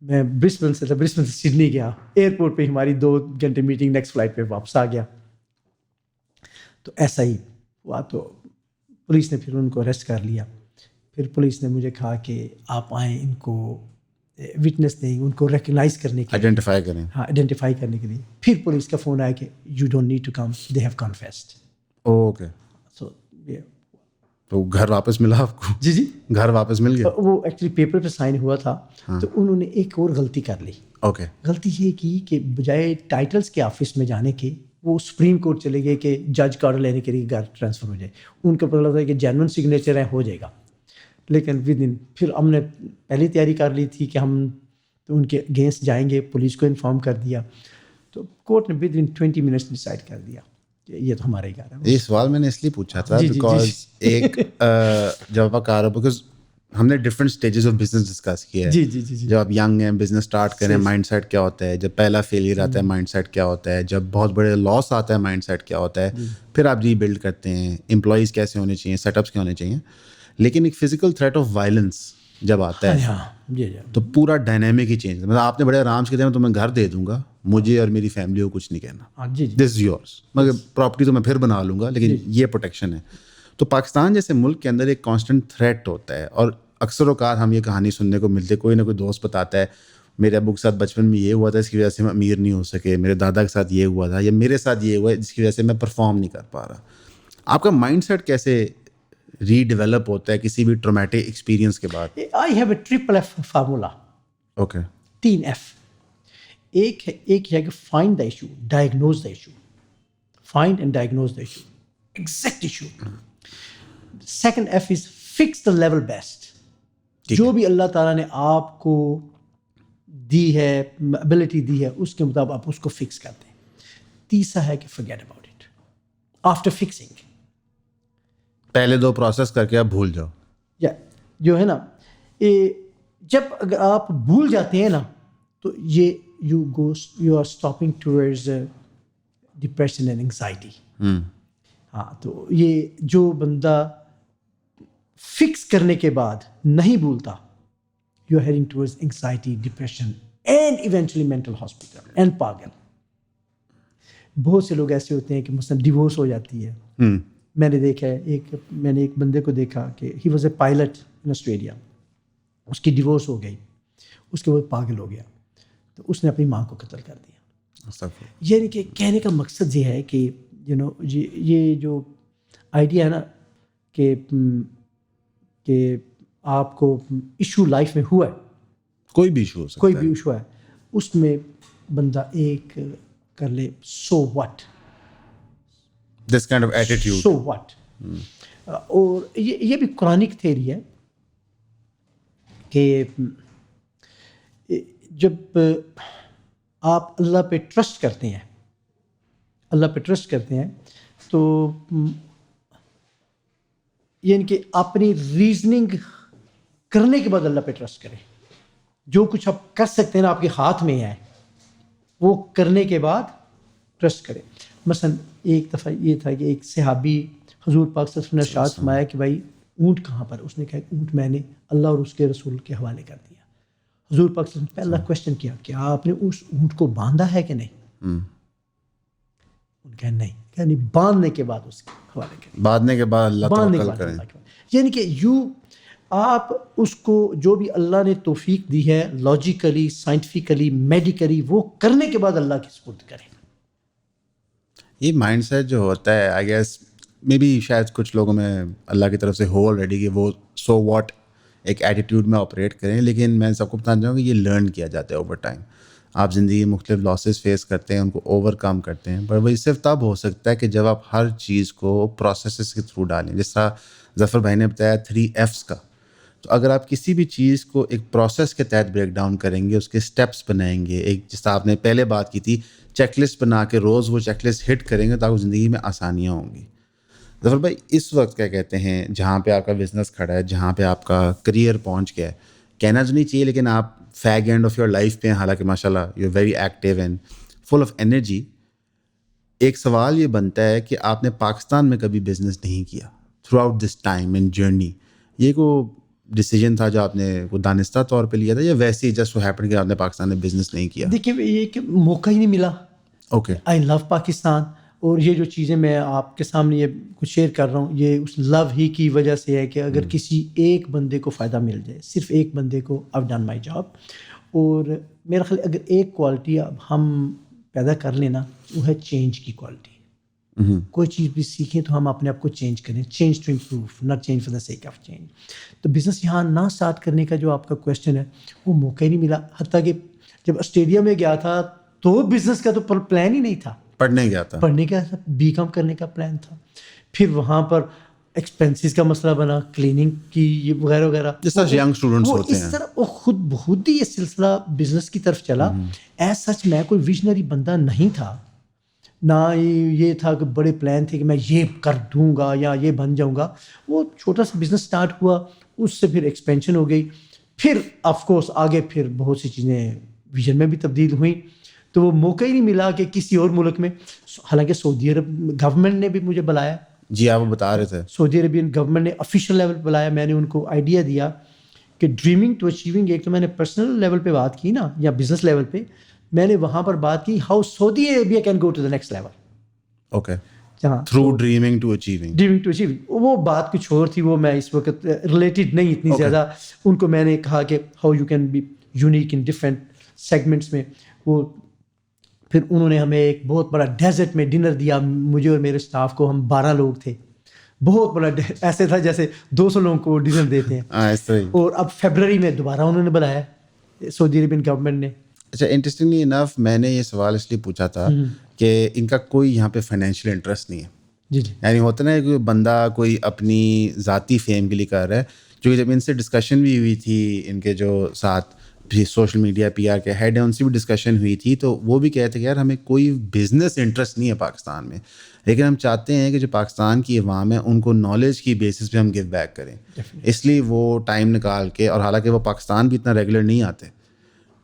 میں برسبن سے سڈنی گیا. ایئرپورٹ پہ ہماری 2 گھنٹے میٹنگ, نیکسٹ فلائٹ پہ واپس آ گیا. تو ایسا ہی ہوا. تو پولیس نے پھر ان کو اریسٹ کر لیا. پھر پولیس نے مجھے کہا کہ آپ آئیں, ان کو وٹنس دیں, ان کو ریکگنائز کرنے کے لیے, آئیڈینٹیفائی کریں. ہاں, آئیڈینٹیفائی کرنے کے لیے. پھر پولیس کا فون آیا کہ you don't need to come, they have confused. Okay. So تو گھر واپس ملا آپ کو؟ جی گھر واپس مل گیا؟ وہ ایکچولی پیپر پہ سائن ہوا تھا تو انہوں نے ایک اور غلطی کر لی. اوکے. غلطی یہ کی کہ بجائے ٹائٹلز کے آفس میں جانے کے وہ سپریم کورٹ چلے گئے کہ جج کا آرڈر لینے کے لیے گھر ٹرانسفر ہو جائے. ان کو پتہ لگتا ہے کہ جینوئن سگنیچر ہے, ہو جائے گا. لیکن ود ان پھر ہم نے پہلی تیاری کر لی تھی کہ ہم ان کے اگینسٹ جائیں گے, پولیس کو انفارم کر دیا. تو کورٹ نے ود ان 20 منٹس ڈیسائڈ کر دیا کہ یہ تو ہمارا ہی گھر ہے. یہ سوال میں نے اس لیے پوچھا تھا بیکاز ایک جب آپ کہہ رہے ہو, بیکاز ہم نے different stages of business discuss کیا ہے. جب آپ ینگ ہیں, بزنس اسٹارٹ کریں, مائنڈ سیٹ کیا ہوتا ہے, جب پہلا فیلئر آتا ہے مائنڈ سیٹ کیا ہوتا ہے, جب بہت بڑے لاس آتا ہے مائنڈ سیٹ کیا ہوتا ہے, پھر آپ ری بلڈ کرتے ہیں, امپلائیز کیسے ہونے چاہیے, سیٹ اپس کیا ہونے چاہیے. لیکن ایک فزیکل تھریٹ آف وائلنس جب آتا ہے تو پورا ڈائنامک ہی چینج. مطلب آپ نے بڑے آرام سے کہتے ہیں تو میں گھر دے دوں گا, مجھے اور میری فیملی کو کچھ نہیں کہنا, دس از یورس, مگر پراپرٹی تو میں پھر بنا لوں گا, لیکن یہ پروٹیکشن ہے. تو پاکستان جیسے ملک کے اندر ایک کانسٹنٹ تھریٹ ہوتا ہے, اور اکثر اوقات ہم یہ کہانی سننے کو ملتے, کوئی نہ کوئی دوست بتاتا ہے میرے ابو کے ساتھ بچپن میں یہ ہوا تھا, اس کی وجہ سے میں امیر نہیں ہو سکے, میرے دادا کے ساتھ یہ ہوا تھا, یا میرے ساتھ یہ ہوا ہے جس کی وجہ سے میں پرفارم نہیں کر پا رہا. آپ کا مائنڈ سیٹ کیسے ری ڈیولپ ہوتا ہے کسی بھی ٹرومیٹک ایکسپیرینس کے بعد؟ I have a triple F formula. Okay. 3 F. ایک ہے کہ find the issue, diagnose the issue. Find and diagnose the issue, exact issue. Second F is fix the level best. جو بھی اللہ تعالیٰ نے آپ کو دی ہے, ابلٹی دی ہے, اس کے مطابق آپ اس کو فکس کر دیں. تیسرا ہے کہ forget about it after fixing. پہلے 2 پروسیس کر کے آپ بھول جاؤ. یا جو ہے نا, جب اگر آپ بھول جاتے ہیں نا تو یہ you are stopping towards depression and anxiety. ہاں, تو یہ جو بندہ فکس کرنے کے بعد نہیں بھولتا, you are heading towards anxiety, depression and eventually mental hospital and پاگل. بہت سے لوگ ایسے ہوتے ہیں کہ مثلاً ڈیورس ہو جاتی ہے. میں نے دیکھا ہے, میں نے ایک بندے کو دیکھا کہ he was a pilot in Australia, اس کی ڈیورس ہو گئی, اس کے بعد پاگل ہو گیا, تو اس نے اپنی ماں کو قتل کر دیا. یعنی کہ کہنے کا مقصد یہ ہے کہ یہ جو آئیڈیا ہے نا کہ آپ کو ایشو لائف میں ہوا ہے, کوئی بھی ایشو ہو سکتا ہے, کوئی بھی ایشو ہے, اس میں بندہ ایک کر لے so what, this kind of attitude. So what? اور یہ بھی قرآنک تھیری ہے کہ جب آپ اللہ پہ ٹرسٹ کرتے ہیں, تو یعنی کہ اپنی ریزننگ کرنے کے بعد اللہ پہ ٹرسٹ کریں. جو کچھ آپ کر سکتے ہیں نا, آپ کے ہاتھ میں ہے, وہ کرنے کے بعد ٹرسٹ کریں. مثلاً ایک دفعہ یہ تھا کہ ایک صحابی حضور پاک صلی اللہ علیہ وسلم نے ارشاد فرمایا کہ بھائی اونٹ کہاں پر؟ اس نے کہا کہ اونٹ میں نے اللہ اور اس کے رسول کے حوالے کر دیا. حضور پاک صلی اللہ علیہ وسلم نے پہلا کویشچن کیا کہ آپ نے اس اونٹ کو باندھا ہے کہ نہیں؟ ان کہا نہیں. یعنی باندھنے کے بعد اس کے حوالے کریں, باندھنے کے بعد اللہ توکل کریں. یعنی کہ آپ اس کو جو بھی اللہ نے توفیق دی ہے لاجیکلی, سائنٹیفکلی, میڈیکلی, وہ کرنے کے بعد اللہ کی سپرد کریں. یہ مائنڈ سیٹ جو ہوتا ہے, آئی گیس مے بی شاید کچھ لوگوں میں اللہ کی طرف سے ہو آلریڈی کہ وہ سو واٹ ایک ایٹیٹیوڈ میں آپریٹ کریں, لیکن میں سب کو بتانا چاہوں گا کہ یہ لرن کیا جاتا ہے اوور ٹائم. آپ زندگی میں مختلف لاسز فیس کرتے ہیں, ان کو اوور کم کرتے ہیں, پر وہ صرف تب ہو سکتا ہے کہ جب آپ ہر چیز کو پروسیسز کے تھرو ڈالیں. جس طرح ظفر بھائی نے بتایا 3 F's کا, تو اگر آپ کسی بھی چیز کو ایک پروسیس کے تحت بریک ڈاؤن کریں گے, اس کے اسٹیپس بنائیں گے, ایک جس طرح آپ نے پہلے بات کی تھی چیک لسٹ بنا کے روز وہ چیک لسٹ ہٹ کریں گے, تو آپ کو زندگی میں آسانیاں ہوں گی. ظفر بھائی اس وقت کیا کہتے ہیں, جہاں پہ آپ کا بزنس کھڑا ہے, جہاں پہ آپ کا کریئر پہنچ گیا ہے, کہنا تو نہیں چاہیے لیکن آپ fag end of your life پہ ہیں, حالانکہ ماشاء اللہ you very active and full of energy. ایک سوال یہ بنتا ہے کہ آپ نے پاکستان میں کبھی بزنس نہیں کیا through out this time and journey. یہ کوئی ڈیسیجن تھا جو آپ نے کوئی دانستہ طور پہ لیا تھا, یا ویسے ہی جسٹ ہیپن کہ آپ نے پاکستان میں بزنس نہیں کیا؟ دیکھیے یہ کہ موقع ہی نہیں ملا. اوکے, آئی لو پاکستان, اور یہ جو چیزیں میں آپ کے سامنے یہ کچھ شیئر کر رہا ہوں, یہ اس لو ہی کی وجہ سے ہے کہ اگر کسی ایک بندے کو فائدہ مل جائے, صرف ایک بندے کو, I've done my job. اور میرا خیال اگر ایک کوالٹی اب ہم پیدا کر لینا, وہ ہے چینج کی کوالٹی. کوئی چیز بھی سیکھیں تو ہم اپنے آپ کو چینج کریں, change to improve, not change for the sake of change. تو بزنس یہاں نہ اسٹارٹ کرنے کا جو آپ کا کویشچن ہے وہ موقع ہی نہیں ملا. حتیٰ کہ جب آسٹریلیا میں گیا تھا تو بزنس کا تو پلان ہی نہیں تھا, پڑھنے گیا تھا, پڑھنے کا بی کام کرنے کا پلان تھا. پھر وہاں پر ایکسپینسز کا مسئلہ بنا, کلیننگ کی وغیرہ وغیرہ, جس طرح ینگ اسٹوڈنٹس ہوتے ہیں. اس طرح وہ خود ہی یہ سلسلہ بزنس کی طرف چلا. ایز سچ میں کوئی ویژنری بندہ نہیں تھا, نہ یہ تھا کہ بڑے پلان تھے کہ میں یہ کر دوں گا یا یہ بن جاؤں گا. وہ چھوٹا سا بزنس اسٹارٹ ہوا, اس سے پھر ایکسپینشن ہو گئی, پھر آف کورس آگے پھر بہت سی چیزیں ویژن میں بھی تبدیل ہوئیں. تو وہ موقع ہی نہیں ملا کہ کسی اور ملک میں, حالانکہ سعودی عرب گورنمنٹ نے بھی مجھے بلایا. جی آپ بتا رہے تھے, سعودی عربین گورنمنٹ نے آفیشیل لیول پہ بلایا. میں نے ان کو آئیڈیا دیا کہ ڈریمنگ ٹو اچیونگ, ایک تو میں نے پرسنل لیول پہ بات کی نا یا بزنس لیول پہ, میں نے وہاں پر بات کی how Saudi Arabia can go to the next level. Okay, جہاں through dreaming to achieving. Dreaming to achieving, وہ بات کچھ اور تھی, وہ میں اس وقت ریلیٹڈ نہیں اتنی زیادہ. ان کو میں نے کہا کہ how you can be unique in different segments میں. وہ پھر انہوں نے ہمیں ایک بہت بڑا ڈیزرٹ میں ڈنر دیا, مجھے اور میرے اسٹاف کو. ہم 12 لوگ تھے, بہت بڑا, ایسے تھا جیسے 200 لوگوں کو ڈنر دیتے ہیں. اور اب فیبرری میں دوبارہ انہوں نے بلایا سعودی عربین گورنمنٹ نے. اچھا, انٹرسٹنگلی انف میں نے یہ سوال اس لیے پوچھا تھا کہ ان کا کوئی یہاں پہ فائنینشیل انٹرسٹ نہیں ہے. جی جی, یعنی ہوتا نا کوئی بندہ کوئی اپنی ذاتی فیم کے لیے کر رہا ہے. جو جب ان سے ڈسکشن بھی ہوئی تھی, ان کے جو ساتھ سوشل میڈیا پی آر کے ہیڈ ہیں, ان سے بھی ڈسکشن ہوئی تھی, تو وہ بھی کہتے کہ یار ہمیں کوئی بزنس انٹرسٹ نہیں ہے پاکستان میں, لیکن ہم چاہتے ہیں کہ جو پاکستان کی عوام ہے ان کو نالج کی بیسس پہ ہم گیو بیک کریں. اس لیے وہ ٹائم نکال کے, اور حالانکہ وہ پاکستان بھی اتنا ریگولر نہیں آتے,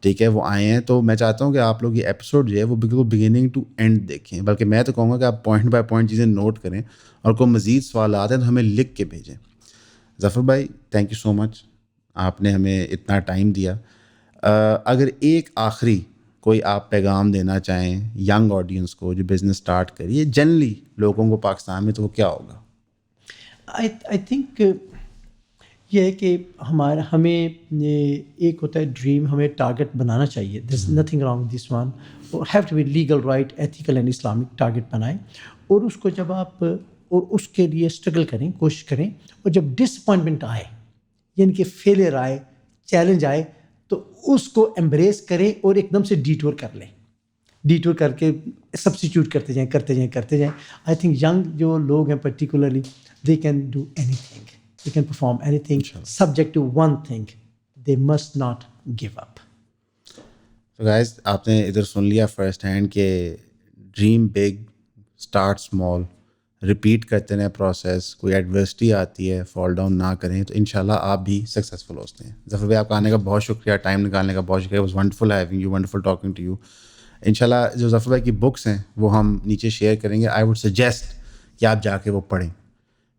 ٹھیک ہے, وہ آئے ہیں. تو میں چاہتا ہوں کہ آپ لوگ یہ ایپیسوڈ جو ہے وہ بالکل بگننگ ٹو اینڈ دیکھیں, بلکہ میں تو کہوں گا کہ آپ پوائنٹ بائی پوائنٹ چیزیں نوٹ کریں, اور کوئی مزید سوالات ہیں تو ہمیں لکھ کے بھیجیں. ظفر بھائی تھینک یو سو مچ, آپ نے ہمیں اتنا ٹائم دیا. اگر ایک آخری کوئی آپ پیغام دینا چاہیں ینگ آڈینس کو جو بزنس اسٹارٹ کریے, جنرلی لوگوں کو پاکستان میں, تو وہ کیا ہوگا؟ آئی تھنک یہ ہے کہ ہمیں ایک ہوتا ہے ڈریم, ہمیں ٹارگیٹ بنانا چاہیے. There is nothing wrong this one. Have to be legal right, ethical and Islamic target بنائیں, اور اس کو جب آپ اور اس کے لیے اسٹرگل کریں, کوشش کریں, اور جب ڈس اپوائنٹمنٹ آئے یعنی کہ فیلئر آئے, چیلنج آئے, تو اس کو ایمبریس کریں اور ایک دم سے ڈیٹور کر لیں. ڈیٹور کر کے سبسٹیٹیوٹ کرتے جائیں. آئی تھنک ینگ جو لوگ ہیں particularly, they can do any thing, they can perform anything subject to one thing, they must not give up. So guys, آپ نے ادھر سن لیا فرسٹ ہینڈ کہ dream big, start small, repeat کرتے رہیں پروسیس. کوئی ایڈورسٹی آتی ہے فال ڈاؤن نہ کریں, تو انشاءاللہ آپ بھی سکسیزفل ہوتے ہیں. ظفر بھائی آپ کا آنے کا بہت شکریہ, ٹائم نکالنے کا بہت شکریہ. Was wonderful having you, wonderful talking to you. انشاءاللہ جو ظفر بھائی کی بکس ہیں وہ ہم نیچے شیئر کریں گے. آئی ووڈ سجیسٹ کہ آپ جا کے وہ پڑھیں,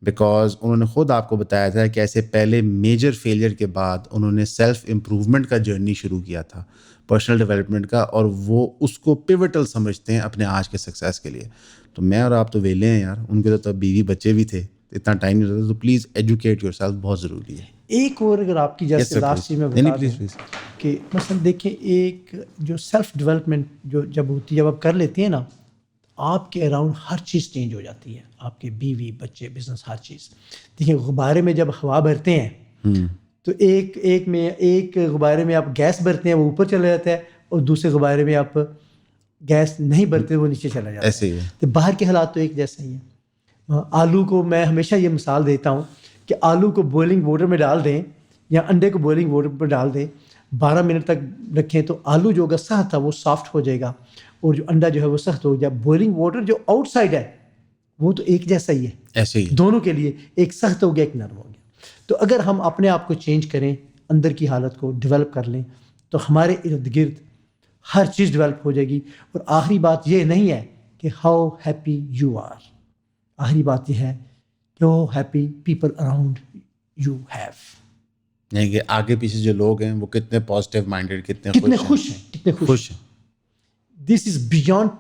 بیکاز انہوں نے خود آپ کو بتایا تھا کہ ایسے پہلے میجر فیلئر کے بعد انہوں نے سیلف امپروومنٹ کا جرنی شروع کیا تھا, پرسنل ڈیولپمنٹ کا, اور وہ اس کو پیوٹل سمجھتے ہیں اپنے آج کے سکسیس کے لیے. تو میں اور آپ تو ویلے ہیں یار, ان کے تو بیوی بچے بھی تھے, اتنا ٹائم نہیں رہتا, تو پلیز ایجوکیٹ یور سیلف, بہت ضروری ہے. ایک اور اگر آپ کی جیسے لاسٹ چیز میں بتا دوں کہ مثلا دیکھیں, ایک جو سیلف ڈیولپمنٹ جو جب ہوتی ہے, جب آپ کر لیتے ہیں نا, آپ کے اراؤنڈ ہر چیز چینج ہو جاتی ہے, آپ کے بیوی بچے بزنس ہر چیز. دیکھیں غبارے میں جب ہوا بھرتے ہیں تو ایک غبارے میں آپ گیس بھرتے ہیں وہ اوپر چلا جاتا ہے, اور دوسرے غبارے میں آپ گیس نہیں بھرتے وہ نیچے چلا جاتا ہے. تو باہر کے حالات تو ایک جیسے ہی ہیں. آلو کو میں ہمیشہ یہ مثال دیتا ہوں کہ آلو کو بوائلنگ واٹر میں ڈال دیں یا انڈے کو بوائلنگ واٹر پر ڈال دیں, 12 منٹ تک رکھیں, تو آلو جو ہوگا سخت تھا وہ سافٹ ہو جائے گا, اور جو انڈا جو ہے وہ سخت ہو جائے. بوائلنگ واٹر جو آؤٹ سائڈ ہے وہ تو ایک جیسا ہی ہے, ایسے ہی دونوں کے لیے, ایک سخت ہو گیا ایک نرم ہو گیا. تو اگر ہم اپنے آپ کو چینج کریں, اندر کی حالت کو ڈیولپ کر لیں, تو ہمارے ارد گرد ہر چیز ڈیولپ ہو جائے گی. اور آخری بات یہ نہیں ہے کہ ہاؤ ہیپی یو آر, آخری بات یہ ہے کہ how happy people around you have, یعنی کہ آگے پیچھے جو لوگ ہیں وہ کتنے پازیٹیو مائنڈیڈ, کتنے خوش ہیں, کتنے خوش ہیں. دس از بیانڈ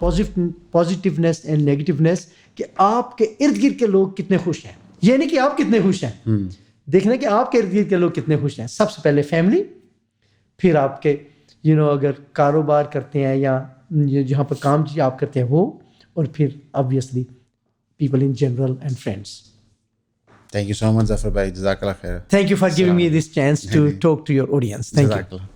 پازیٹیونیس اینڈ نیگیٹیونیس, کہ آپ کے ارد گرد کے لوگ کتنے خوش ہیں, یہ نہیں کہ آپ کتنے خوش ہیں. دیکھنا کہ آپ کے ارد گرد کے لوگ کتنے خوش ہیں. سب سے پہلے فیملی, پھر آپ کے اگر کاروبار کرتے ہیں یا جہاں پر کام آپ کرتے ہیں وہ, اور پھر obviously people in general and friends. Thank you so much, Zafar bhai. Jazakallah khair. Thank you for giving me this chance to talk to your audience. Thank you. Jazakallah.